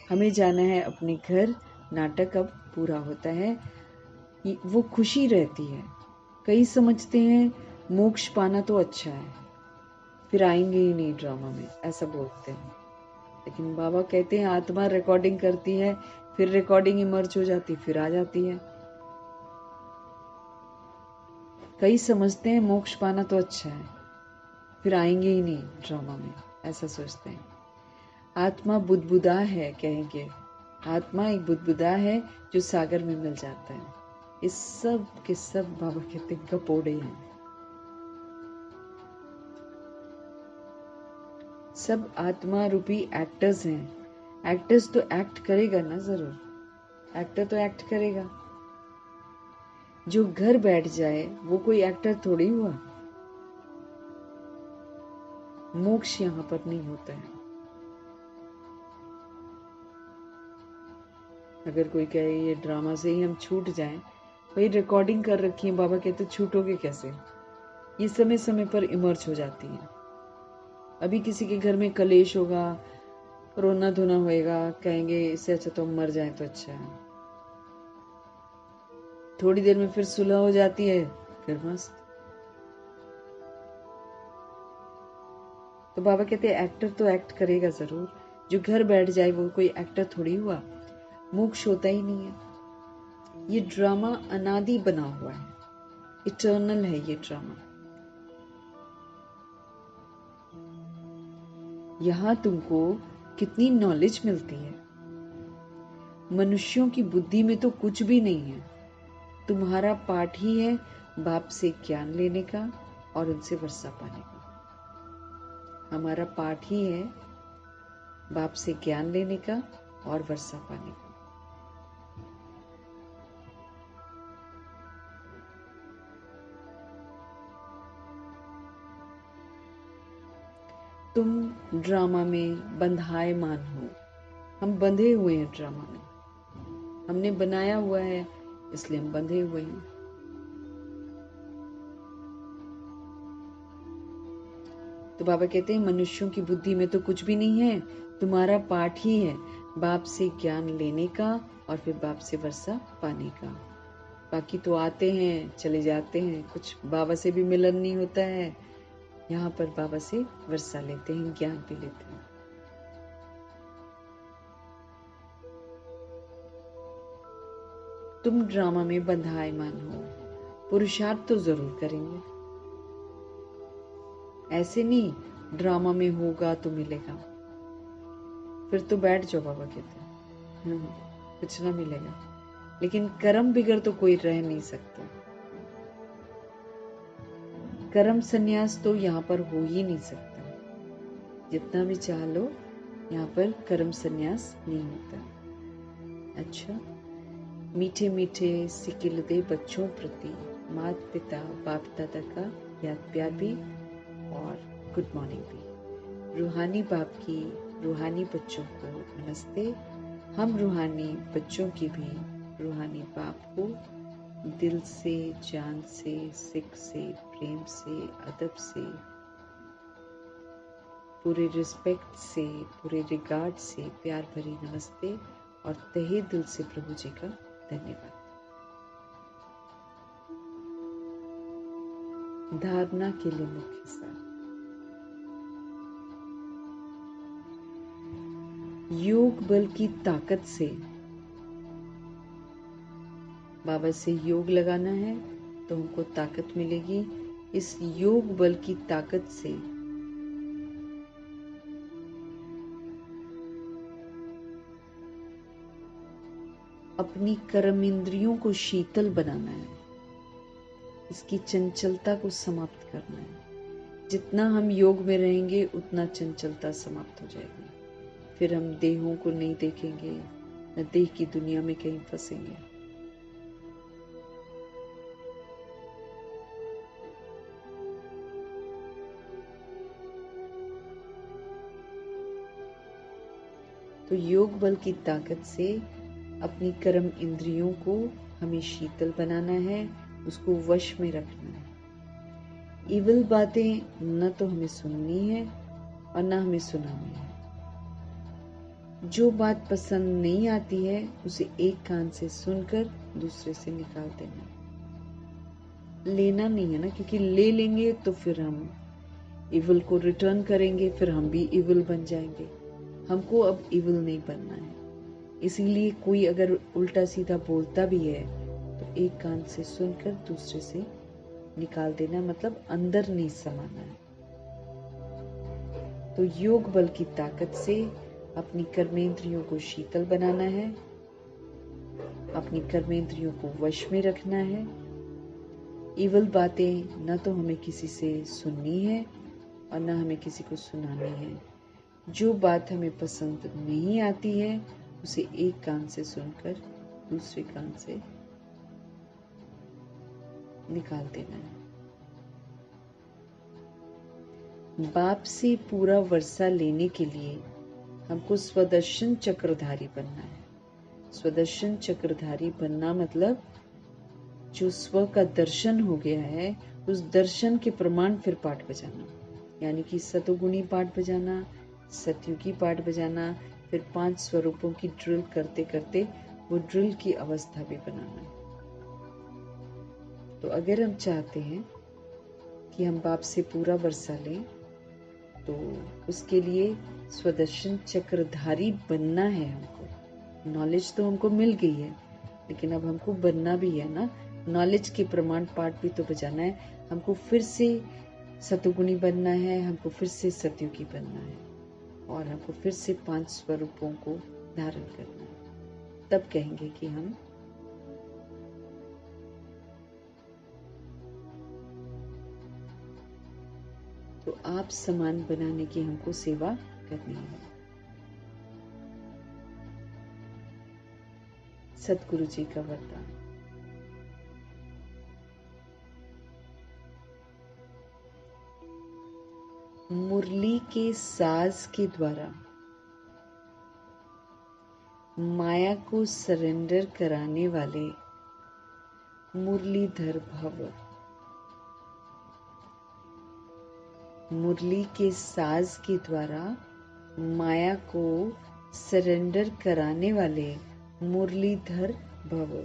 हमें जाना है अपने घर। नाटक अब पूरा होता है, वो खुशी रहती है। कई समझते हैं मोक्ष पाना तो अच्छा है, फिर आएंगे ही नहीं ड्रामा में, ऐसा बोलते हैं। लेकिन बाबा कहते हैं आत्मा रिकॉर्डिंग करती है, फिर रिकॉर्डिंग इमर्ज हो जाती, फिर आ जाती है। कई समझते हैं मोक्ष पाना तो अच्छा है, फिर आएंगे ही नहीं ड्रामा में, ऐसा सोचते हैं। आत्मा बुदबुदा है, कहेंगे आत्मा एक बुदबुदा है जो सागर में मिल जाता है। इस सब के सब बाबा कहते हैं कपोड़े हैं। सब आत्मा रूपी एक्टर्स हैं। एक्टर्स तो एक्ट करेगा ना, जरूर एक्टर तो एक्ट करेगा। जो घर बैठ जाए वो कोई एक्टर थोड़ी हुआ। मोक्ष यहाँ पर नहीं होता है। अगर कोई कहे ये ड्रामा से ही हम छूट जाएं, भाई रिकॉर्डिंग कर रखी है, बाबा कहते छूटोगे कैसे। ये समय समय पर इमर्ज हो जाती है। अभी किसी के घर में कलेश होगा, रोना धोना होएगा, कहेंगे इससे अच्छा तो हम मर जाएं तो अच्छा है। थोड़ी देर में फिर सुलह हो जाती है, फिर मस्त। तो बाबा कहते हैं एक्टर तो एक्ट करेगा जरूर। जो घर बैठ जाए वो कोई एक्टर थोड़ी हुआ। मोक्ष होता ही नहीं है। ये ड्रामा अनादि बना हुआ है, इटर्नल है ये ड्रामा। यहां तुमको कितनी नॉलेज मिलती है। मनुष्यों की बुद्धि में तो कुछ भी नहीं है। तुम्हारा पाठ ही है बाप से ज्ञान लेने का और उनसे वर्षा पाने का। हमारा पाठ ही है बाप से ज्ञान लेने का और वर्षा पाने का। तुम ड्रामा में बंधायमान हो। हम बंधे हुए हैं ड्रामा में, हमने बनाया हुआ है, इसलिए हम बंधे हुए हैं। तो बाबा कहते हैं मनुष्यों की बुद्धि में तो कुछ भी नहीं है। तुम्हारा पाठ ही है बाप से ज्ञान लेने का और फिर बाप से वर्षा पाने का। बाकी तो आते हैं चले जाते हैं, कुछ बाबा से भी मिलन नहीं होता है। यहाँ पर बाबा से वर्षा लेते हैं, ज्ञान भी लेते हैं। तुम ड्रामा में बंधायमान हो, पुरुषार्थ तो जरूर करेंगे। ऐसे नहीं ड्रामा में होगा तो मिलेगा, फिर तो बैठ जाओ, बाबा कहते हैं कुछ ना मिलेगा। लेकिन कर्म बिगड़ तो कोई रह नहीं सकता। कर्म संन्यास तो यहाँ पर हो ही नहीं सकता। जितना भी चाह लो, यहाँ पर कर्म संन्यास नहीं होता। अच्छा, मीठे मीठे सिकिलदे बच्चों प्रति माता पिता बाप दादा का याद प्यार भी और गुड मॉर्निंग भी। रूहानी बाप की रूहानी बच्चों को नमस्ते हम रूहानी बच्चों की भी रूहानी बाप को दिल से, जान से, सिक से, प्रेम से, अदब से, पूरे रिस्पेक्ट से, पूरे रिगार्ड से प्यार भरी नमस्ते और तहे दिल से प्रभु जी का धन्यवाद। धारणा के लिए मुख्य सार। योग बल की ताकत से बाबा से योग लगाना है तो हमको ताकत मिलेगी। इस योग बल की ताकत से अपनी कर्म इंद्रियों को शीतल बनाना है, इसकी चंचलता को समाप्त करना है। जितना हम योग में रहेंगे उतना चंचलता समाप्त हो जाएगी। फिर हम देहों को नहीं देखेंगे, न देह की दुनिया में कहीं फंसेंगे। तो योग बल की ताकत से अपनी कर्म इंद्रियों को हमें शीतल बनाना है, उसको वश में रखना है। इविल बातें न तो हमें सुननी है और न हमें सुनानी है। जो बात पसंद नहीं आती है उसे एक कान से सुनकर दूसरे से निकाल देना। लेना नहीं है ना, क्योंकि ले लेंगे तो फिर हम इविल को रिटर्न करेंगे, फिर हम भी इविल बन जाएंगे। हमको अब इविल नहीं बनना है। इसीलिए कोई अगर उल्टा सीधा बोलता भी है तो एक कान से सुनकर दूसरे से निकाल देना, मतलब अंदर नहीं समाना है। तो योग बल की ताकत से अपनी कर्मेंद्रियों को शीतल बनाना है, अपनी कर्मेंद्रियों को वश में रखना है। इवल बातें न तो हमें किसी से सुननी है और न हमें किसी को सुनानी है। जो बात हमें पसंद नहीं आती है उसे एक कान से सुनकर दूसरे कान से निकाल देना है। बाप से पूरा वर्षा लेने के लिए हमको स्वदर्शन चक्रधारी बनना है। स्वदर्शन चक्रधारी बनना मतलब जो स्व का दर्शन हो गया है उस दर्शन के प्रमाण फिर पाठ बजाना, यानी कि सतोगुणी पाठ बजाना, सतयुगी पाठ बजाना, फिर 5 स्वरूपों की ड्रिल करते करते वो ड्रिल की अवस्था भी बनाना। तो अगर हम चाहते हैं कि हम बाप से पूरा वर्षा लें तो उसके लिए स्वदर्शन चक्रधारी बनना है। हमको नॉलेज तो हमको मिल गई है, लेकिन अब हमको बनना भी है ना। नॉलेज के प्रमाण पाठ भी तो बजाना है। हमको फिर से सतुगुणी बनना है, हमको फिर से सतयुगी बनना है और हमको फिर से 5 स्वरूपों को धारण करना है। तब कहेंगे कि हम तो आप समान बनाने की हमको सेवा करनी है। सतगुरु जी का वरदान। मुरली के साज के द्वारा माया को सरेंडर कराने वाले मुरलीधर भव। मुरली के साज के द्वारा माया को सरेंडर कराने वाले मुरलीधर भव।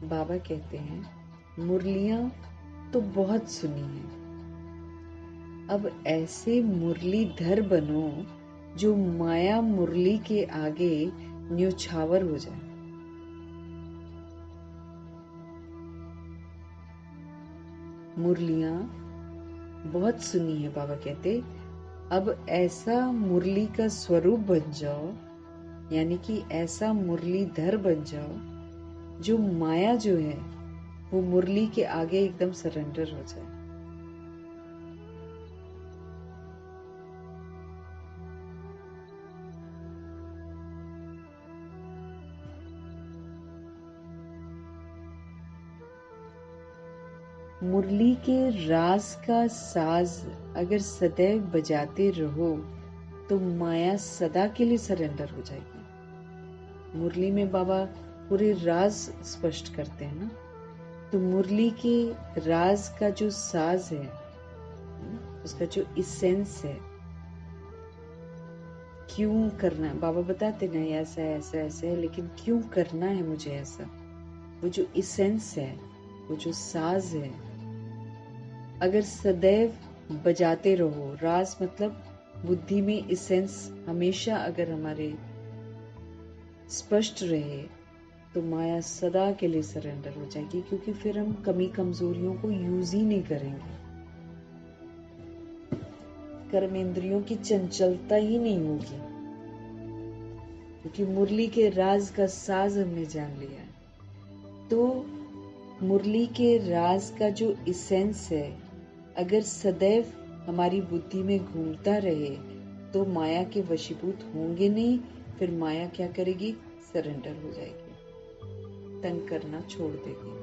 बाबा कहते हैं मुरलियां तो बहुत सुनी हैं, अब ऐसे मुरलीधर बनो जो माया मुरली के आगे न्योछावर हो जाए। मुरलियां बहुत सुनी है, बाबा कहते अब ऐसा मुरली का स्वरूप बन जाओ, यानी कि ऐसा मुरलीधर बन जाओ जो माया जो है वो मुरली के आगे एकदम सरेंडर हो जाए। मुरली के रास का साज अगर सदैव बजाते रहो तो माया सदा के लिए सरेंडर हो जाएगी। मुरली में बाबा पूरे राज स्पष्ट करते हैं ना। तो मुरली के राज का जो साज है, उसका जो इसेंस है, क्यों करना है, बाबा बताते ना ऐसा ऐसा ऐसा है, लेकिन क्यों करना है मुझे ऐसा, वो जो इसेंस है, वो जो साज है, अगर सदैव बजाते रहो, राज मतलब बुद्धि में इसेंस हमेशा अगर हमारे स्पष्ट रहे, तो माया सदा के लिए सरेंडर हो जाएगी, क्योंकि फिर हम कमी कमजोरियों को यूज ही नहीं करेंगे, कर्मेंद्रियों की चंचलता ही नहीं होगी, क्योंकि मुरली के राज का साज हमने जान लिया है। तो मुरली के राज का जो इसेंस है, अगर सदैव हमारी बुद्धि में घूमता रहे, तो माया के वशीभूत होंगे नहीं। फिर माया क्या करेगी? सरेंडर हो जाएगी, तंग करना छोड़ देगी।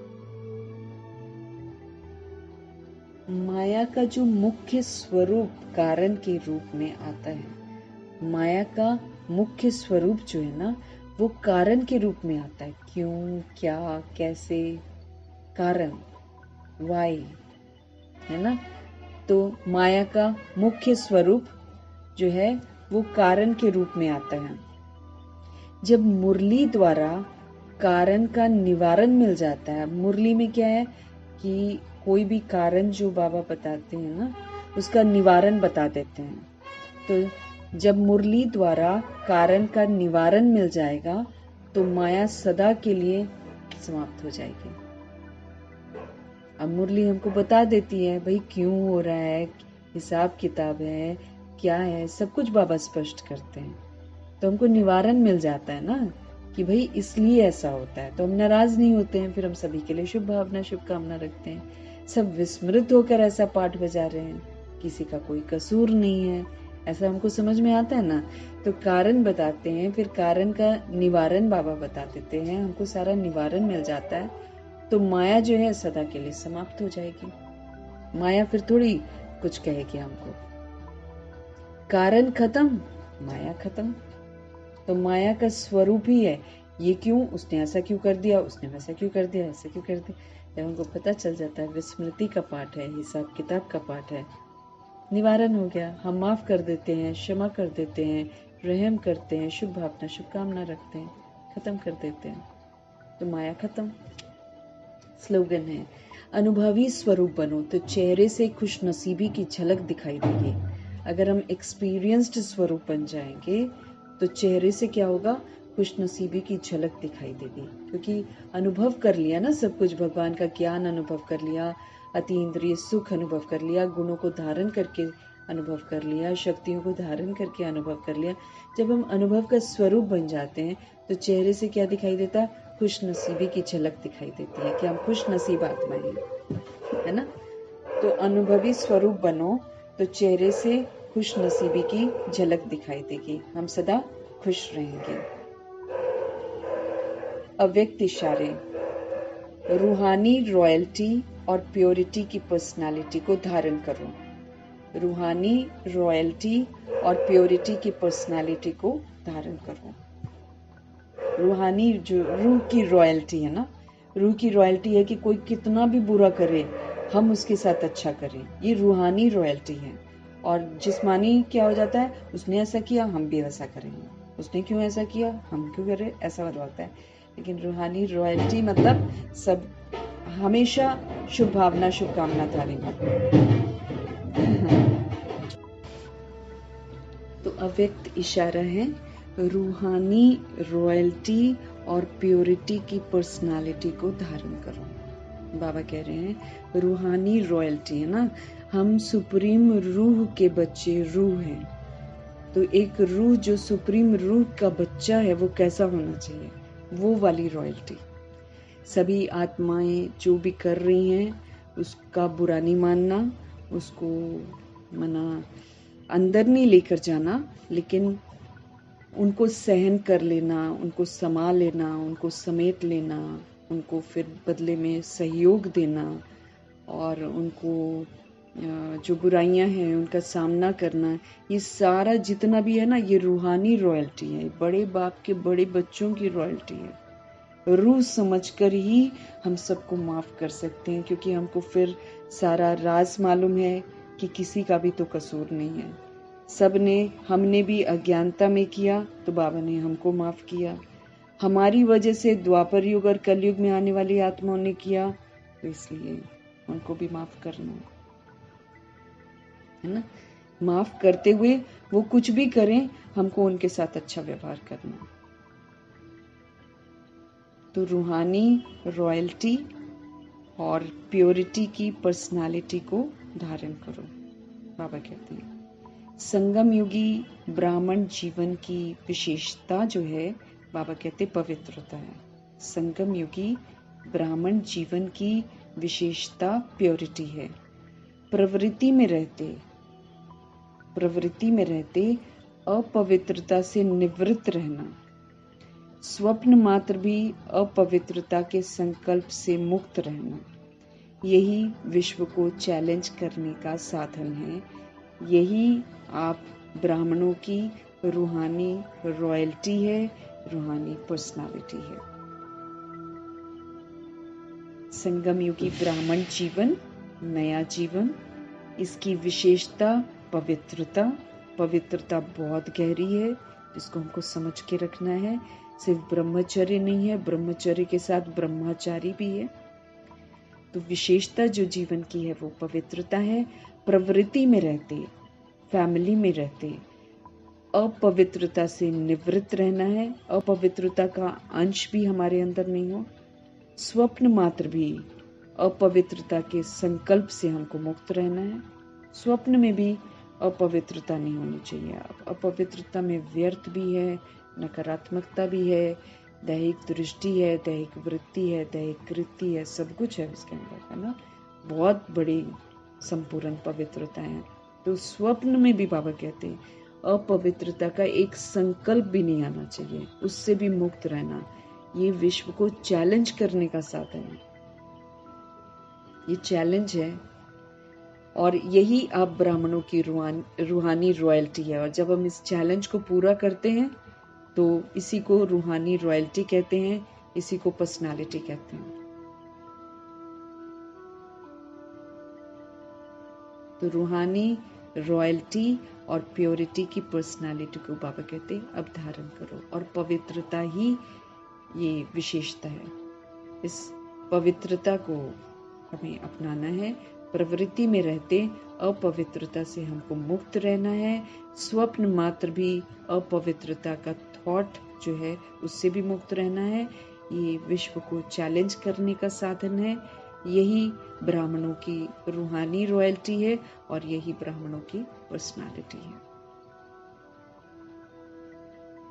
माया का जो मुख्य स्वरूप कारण के रूप में आता है, माया का मुख्य स्वरूप जो है ना, वो कारण के रूप में आता है। क्यों, क्या, कैसे, कारण, वाई, है ना। तो माया का मुख्य स्वरूप जो है वो कारण के रूप में आता है। जब मुरली द्वारा कारण का निवारण मिल जाता है, मुरली में क्या है कि कोई भी कारण जो बाबा बताते हैं ना, उसका निवारण बता देते हैं। तो जब मुरली द्वारा कारण का निवारण मिल जाएगा, तो माया सदा के लिए समाप्त हो जाएगी। अब मुरली हमको बता देती है भाई क्यों हो रहा है, हिसाब किताब है, क्या है, सब कुछ बाबा स्पष्ट करते हैं। तो हमको निवारण मिल जाता है ना कि भाई इसलिए ऐसा होता है। तो हम नाराज नहीं होते हैं, फिर हम सभी के लिए शुभ भावना शुभकामना रखते हैं। सब विस्मृत होकर ऐसा पाठ बजा रहे हैं, किसी का कोई कसूर नहीं है, ऐसा हमको समझ में आता है ना। तो कारण बताते हैं, फिर कारण का निवारण बाबा बता देते हैं, हमको सारा निवारण मिल जाता है। तो माया जो है सदा के लिए समाप्त हो जाएगी। माया फिर थोड़ी कुछ कहेगी हमको। कारण खत्म, माया खत्म। तो माया का स्वरूप ही है ये, क्यों, उसने ऐसा क्यों कर दिया, उसने वैसा क्यों कर दिया, ऐसा क्यों कर दिया। जब हमको पता चल जाता है, विस्मृति का पाठ है, हिसाब किताब का पाठ है, निवारण हो गया। हम माफ कर देते हैं, क्षमा कर देते हैं, रहम करते हैं, शुभ भावना शुभकामना रखते हैं, खत्म कर देते हैं, तो माया खत्म। स्लोगन है, अनुभवी स्वरूप बनो तो चेहरे से खुश नसीबी की झलक दिखाई देगी। अगर हम एक्सपीरियंस्ड स्वरूप बन जाएंगे, तो चेहरे से क्या होगा? खुश नसीबी की झलक दिखाई देगी, क्योंकि अनुभव कर लिया ना सब कुछ, भगवान का ज्ञान अनुभव कर लिया, अतीन्द्रिय सुख अनुभव कर लिया, गुणों को धारण करके अनुभव कर लिया, शक्तियों को धारण करके अनुभव कर लिया। जब हम अनुभव का स्वरूप बन जाते हैं, तो चेहरे से क्या दिखाई देता? खुश नसीबी की झलक दिखाई देती है कि हम खुश नसीब आत्माएं हैं, है ना। तो अनुभवी स्वरूप बनो तो चेहरे से खुश नसीबी की झलक दिखाई देगी, हम सदा खुश रहेंगे। अव्यक्त इशारे, रूहानी रॉयल्टी और प्योरिटी की पर्सनालिटी को धारण करो। रूहानी रॉयल्टी और प्योरिटी की पर्सनालिटी को धारण करो। रूहानी जो रूह की रॉयल्टी है ना, रूह की रॉयल्टी है कि कोई कितना भी बुरा करे, हम उसके साथ अच्छा करें, ये रूहानी रॉयल्टी है। और जिस्मानी क्या हो जाता है, उसने ऐसा किया हम भी वैसा करेंगे, उसने क्यों ऐसा किया हम क्यों करें, ऐसा हो जाता है। लेकिन रूहानी रॉयल्टी मतलब सब हमेशा शुभ भावना शुभकामना धारेंगे। तो अव्यक्त इशारा है, रूहानी रॉयल्टी और प्योरिटी की पर्सनालिटी को धारण करो। बाबा कह रहे हैं रूहानी रॉयल्टी है ना, हम सुप्रीम रूह के बच्चे रूह हैं। तो एक रूह जो सुप्रीम रूह का बच्चा है, वो कैसा होना चाहिए? वो वाली रॉयल्टी। सभी आत्माएं जो भी कर रही हैं उसका बुरा नहीं मानना, उसको मना अंदर नहीं लेकर जाना, लेकिन उनको सहन कर लेना, उनको समा लेना, उनको समेट लेना, उनको फिर बदले में सहयोग देना, और उनको जो बुराइयां हैं उनका सामना करना, ये सारा जितना भी है ना, ये रूहानी रॉयल्टी है, बड़े बाप के बड़े बच्चों की रॉयल्टी है। रूह समझकर ही हम सबको माफ कर सकते हैं, क्योंकि हमको फिर सारा राज मालूम है कि किसी का भी तो कसूर नहीं है। हमने भी अज्ञानता में किया तो बाबा ने हमको माफ किया। हमारी वजह से द्वापर युग और कलयुग में आने वाली आत्माओं ने किया, तो इसलिए उनको भी माफ करना है ना। माफ करते हुए वो कुछ भी करें, हमको उनके साथ अच्छा व्यवहार करना। तो रूहानी रॉयल्टी और प्योरिटी की पर्सनालिटी को धारण करो। बाबा कहते हैं संगम युगी ब्राह्मण जीवन की विशेषता जो है, बाबा कहते पवित्रता है। संगम युगी ब्राह्मण जीवन की विशेषता प्योरिटी है। प्रवृत्ति में रहते अपवित्रता से निवृत्त रहना, स्वप्न मात्र भी अपवित्रता के संकल्प से मुक्त रहना, यही विश्व को चैलेंज करने का साधन है। यही आप ब्राह्मणों की रूहानी रॉयल्टी है, रूहानी पर्सनालिटी है। संगम युगी ब्राह्मण जीवन, नया जीवन, इसकी विशेषता पवित्रता बहुत गहरी है, जिसको हमको समझ के रखना है। सिर्फ ब्रह्मचर्य नहीं है, ब्रह्मचर्य के साथ ब्रह्मचारी भी है। तो विशेषता जो जीवन की है वो पवित्रता है। प्रवृत्ति में रहते, फैमिली में रहते अपवित्रता से निवृत्त रहना है, अपवित्रता का अंश भी हमारे अंदर नहीं हो। स्वप्न मात्र भी अपवित्रता के संकल्प से हमको मुक्त रहना है। स्वप्न में भी अपवित्रता नहीं होनी चाहिए। अपवित्रता में व्यर्थ भी है, नकारात्मकता भी है, दैहिक दृष्टि है, दैहिक वृत्ति है, दैहिक कृति है, सब कुछ है उसके अंदर, है ना। बहुत बड़ी संपूर्ण पवित्रता है। तो स्वप्न में भी बाबा कहते हैं अपवित्रता का एक संकल्प भी नहीं आना चाहिए, उससे भी मुक्त रहना। ये विश्व को चैलेंज करने का साधन है, ये चैलेंज है। और यही आप ब्राह्मणों की रूहानी रॉयल्टी है। और जब हम इस चैलेंज को पूरा करते हैं तो इसी को रूहानी रॉयल्टी कहते हैं, इसी को पर्सनालिटी कहते हैं। तो रूहानी रॉयल्टी और प्योरिटी की पर्सनालिटी को बाबा कहते हैं अब धारण करो। और पवित्रता ही ये विशेषता है, इस पवित्रता को हमें अपनाना है। प्रवृत्ति में रहते अपवित्रता से हमको मुक्त रहना है। स्वप्न मात्र भी अपवित्रता का थॉट जो है उससे भी मुक्त रहना है। ये विश्व को चैलेंज करने का साधन है। यही ब्राह्मणों की रूहानी रॉयल्टी है और यही ब्राह्मणों की पर्सनालिटी है।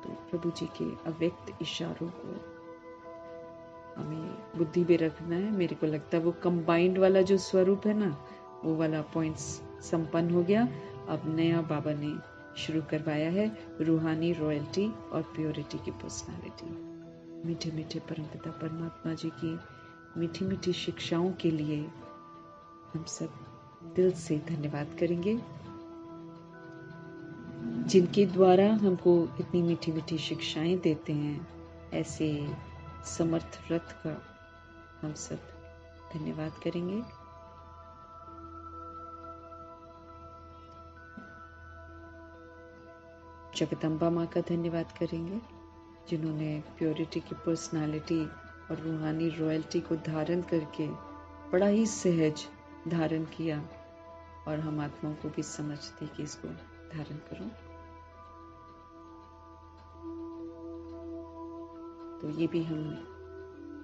तो प्रभु जी के अव्यक्त इशारों को हमें बुद्धि में रखना है। मेरे को लगता है वो कंबाइंड वाला जो स्वरूप है ना, वो वाला पॉइंट्स संपन्न हो गया। अब नया बाबा ने शुरू करवाया है रूहानी रॉयल्टी और प्योरिटी की पर्सनालिटी। मीठे मीठे परमपिता परमात्मा जी की मीठी मीठी शिक्षाओं के लिए हम सब दिल से धन्यवाद करेंगे, जिनके द्वारा हमको इतनी मीठी मीठी शिक्षाएं देते हैं। ऐसे समर्थ रथ का हम सब धन्यवाद करेंगे। जगदम्बा माँ का धन्यवाद करेंगे, जिन्होंने प्योरिटी की पर्सनालिटी और रूहानी रॉयल्टी को धारण करके बड़ा ही सहज धारण किया, और हम आत्माओं को भी समझ दी कि इसको धारण करो। तो ये भी हम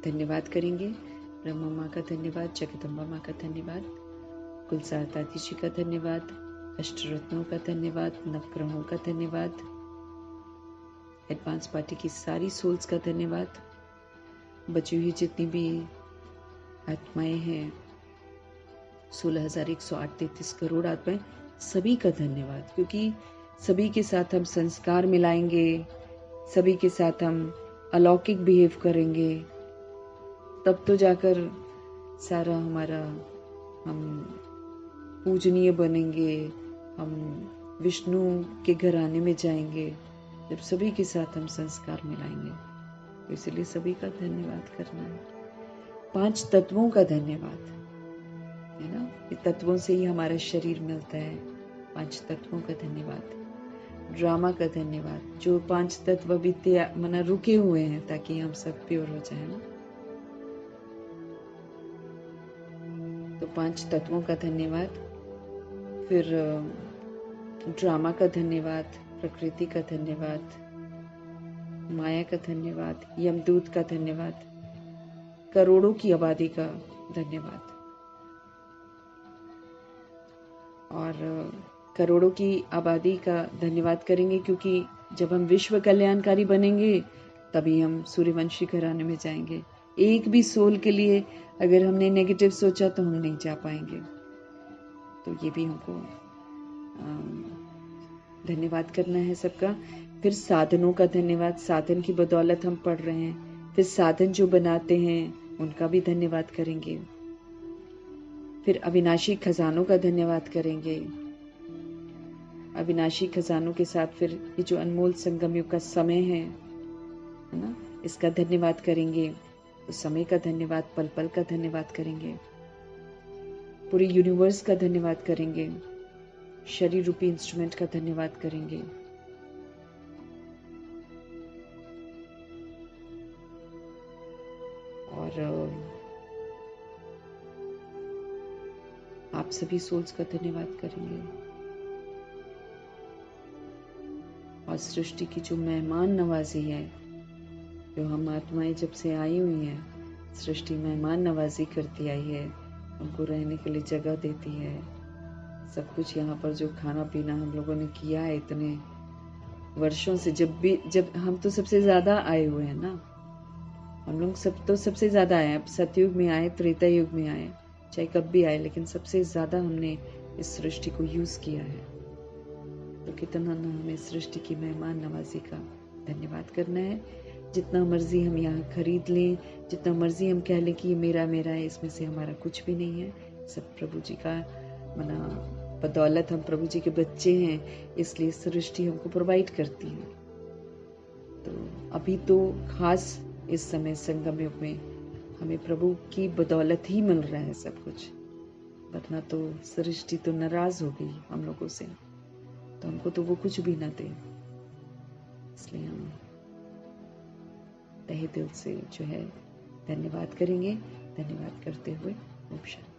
धन्यवाद करेंगे। ब्रह्मा माँ का धन्यवाद, जगदम्बा माँ का धन्यवाद, कुलसार दादी जी का धन्यवाद, अष्टरत्नों का धन्यवाद, नवग्रहों का धन्यवाद, एडवांस पार्टी की सारी सोल्स का धन्यवाद, बची हुई जितनी भी आत्माएं हैं 16,133 करोड़ आत्माएं, सभी का धन्यवाद। क्योंकि सभी के साथ हम संस्कार मिलाएंगे, सभी के साथ हम अलौकिक बिहेव करेंगे, तब तो जाकर सारा हमारा हम पूजनीय बनेंगे, हम विष्णु के घराने में जाएंगे जब सभी के साथ हम संस्कार मिलाएंगे। तो इसलिए सभी का धन्यवाद करना है। 5 तत्वों का धन्यवाद है ना, ये तत्वों से ही हमारा शरीर मिलता है। 5 तत्वों का धन्यवाद। ड्रामा का धन्यवाद, जो 5 तत्व अभी मना रुके हुए हैं ताकि हम सब प्योर हो जाए ना। तो 5 तत्वों का धन्यवाद, फिर ड्रामा का धन्यवाद, प्रकृति का धन्यवाद, माया का धन्यवाद, यमदूत का धन्यवाद, करोड़ों की आबादी का धन्यवाद। और करोड़ों की आबादी का धन्यवाद करेंगे क्योंकि जब हम विश्व कल्याणकारी बनेंगे तभी हम सूर्यवंशी घराने में जाएंगे। एक भी सोल के लिए अगर हमने नेगेटिव सोचा तो हम नहीं जा पाएंगे। तो ये भी हमको धन्यवाद करना है सबका। फिर साधनों का धन्यवाद, साधन की बदौलत हम पढ़ रहे हैं। फिर साधन जो बनाते हैं उनका भी धन्यवाद करेंगे। फिर अविनाशी खजानों का धन्यवाद करेंगे। अविनाशी खजानों के साथ फिर ये जो अनमोल संगम युग का समय है ना, इसका धन्यवाद करेंगे। तो समय का धन्यवाद, पल पल का धन्यवाद करेंगे। पूरे यूनिवर्स का धन्यवाद करेंगे। शरीर रूपी इंस्ट्रूमेंट का धन्यवाद करेंगे। और आप सभी सोल्स का धन्यवाद करेंगे। और सृष्टि की जो मेहमान नवाजी है, जो हम आत्माएं जब से आई हुई हैं, सृष्टि मेहमान नवाजी करती आई है, हमको रहने के लिए जगह देती है। सब कुछ यहाँ पर जो खाना पीना हम लोगों ने किया है इतने वर्षों से, जब हम तो सबसे ज्यादा आए हुए हैं ना, हम लोग सब तो सबसे ज्यादा आए। अब सतयुग में आए, त्रेता युग में आए, चाहे कब भी आए, लेकिन सबसे ज्यादा हमने इस सृष्टि को यूज किया है। तो कितना ना हमें सृष्टि की मेहमान नवाजी का धन्यवाद करना है। जितना मर्जी हम यहाँ खरीद लें, जितना मर्जी हम कह लें कि ये मेरा मेरा है, इसमें से हमारा कुछ भी नहीं है। सब प्रभु जी का मना बदौलत, हम प्रभु जी के बच्चे हैं, इसलिए सृष्टि हमको प्रोवाइड करती है। तो अभी तो खास इस समय संगम युग में हमें प्रभु की बदौलत ही मिल रहा है सब कुछ, वरना तो सृष्टि तो नाराज हो गई हम लोगों से, तो हमको तो वो कुछ भी ना दे। इसलिए हम तहे दिल से जो है धन्यवाद करेंगे। धन्यवाद करते हुए ओम शांति।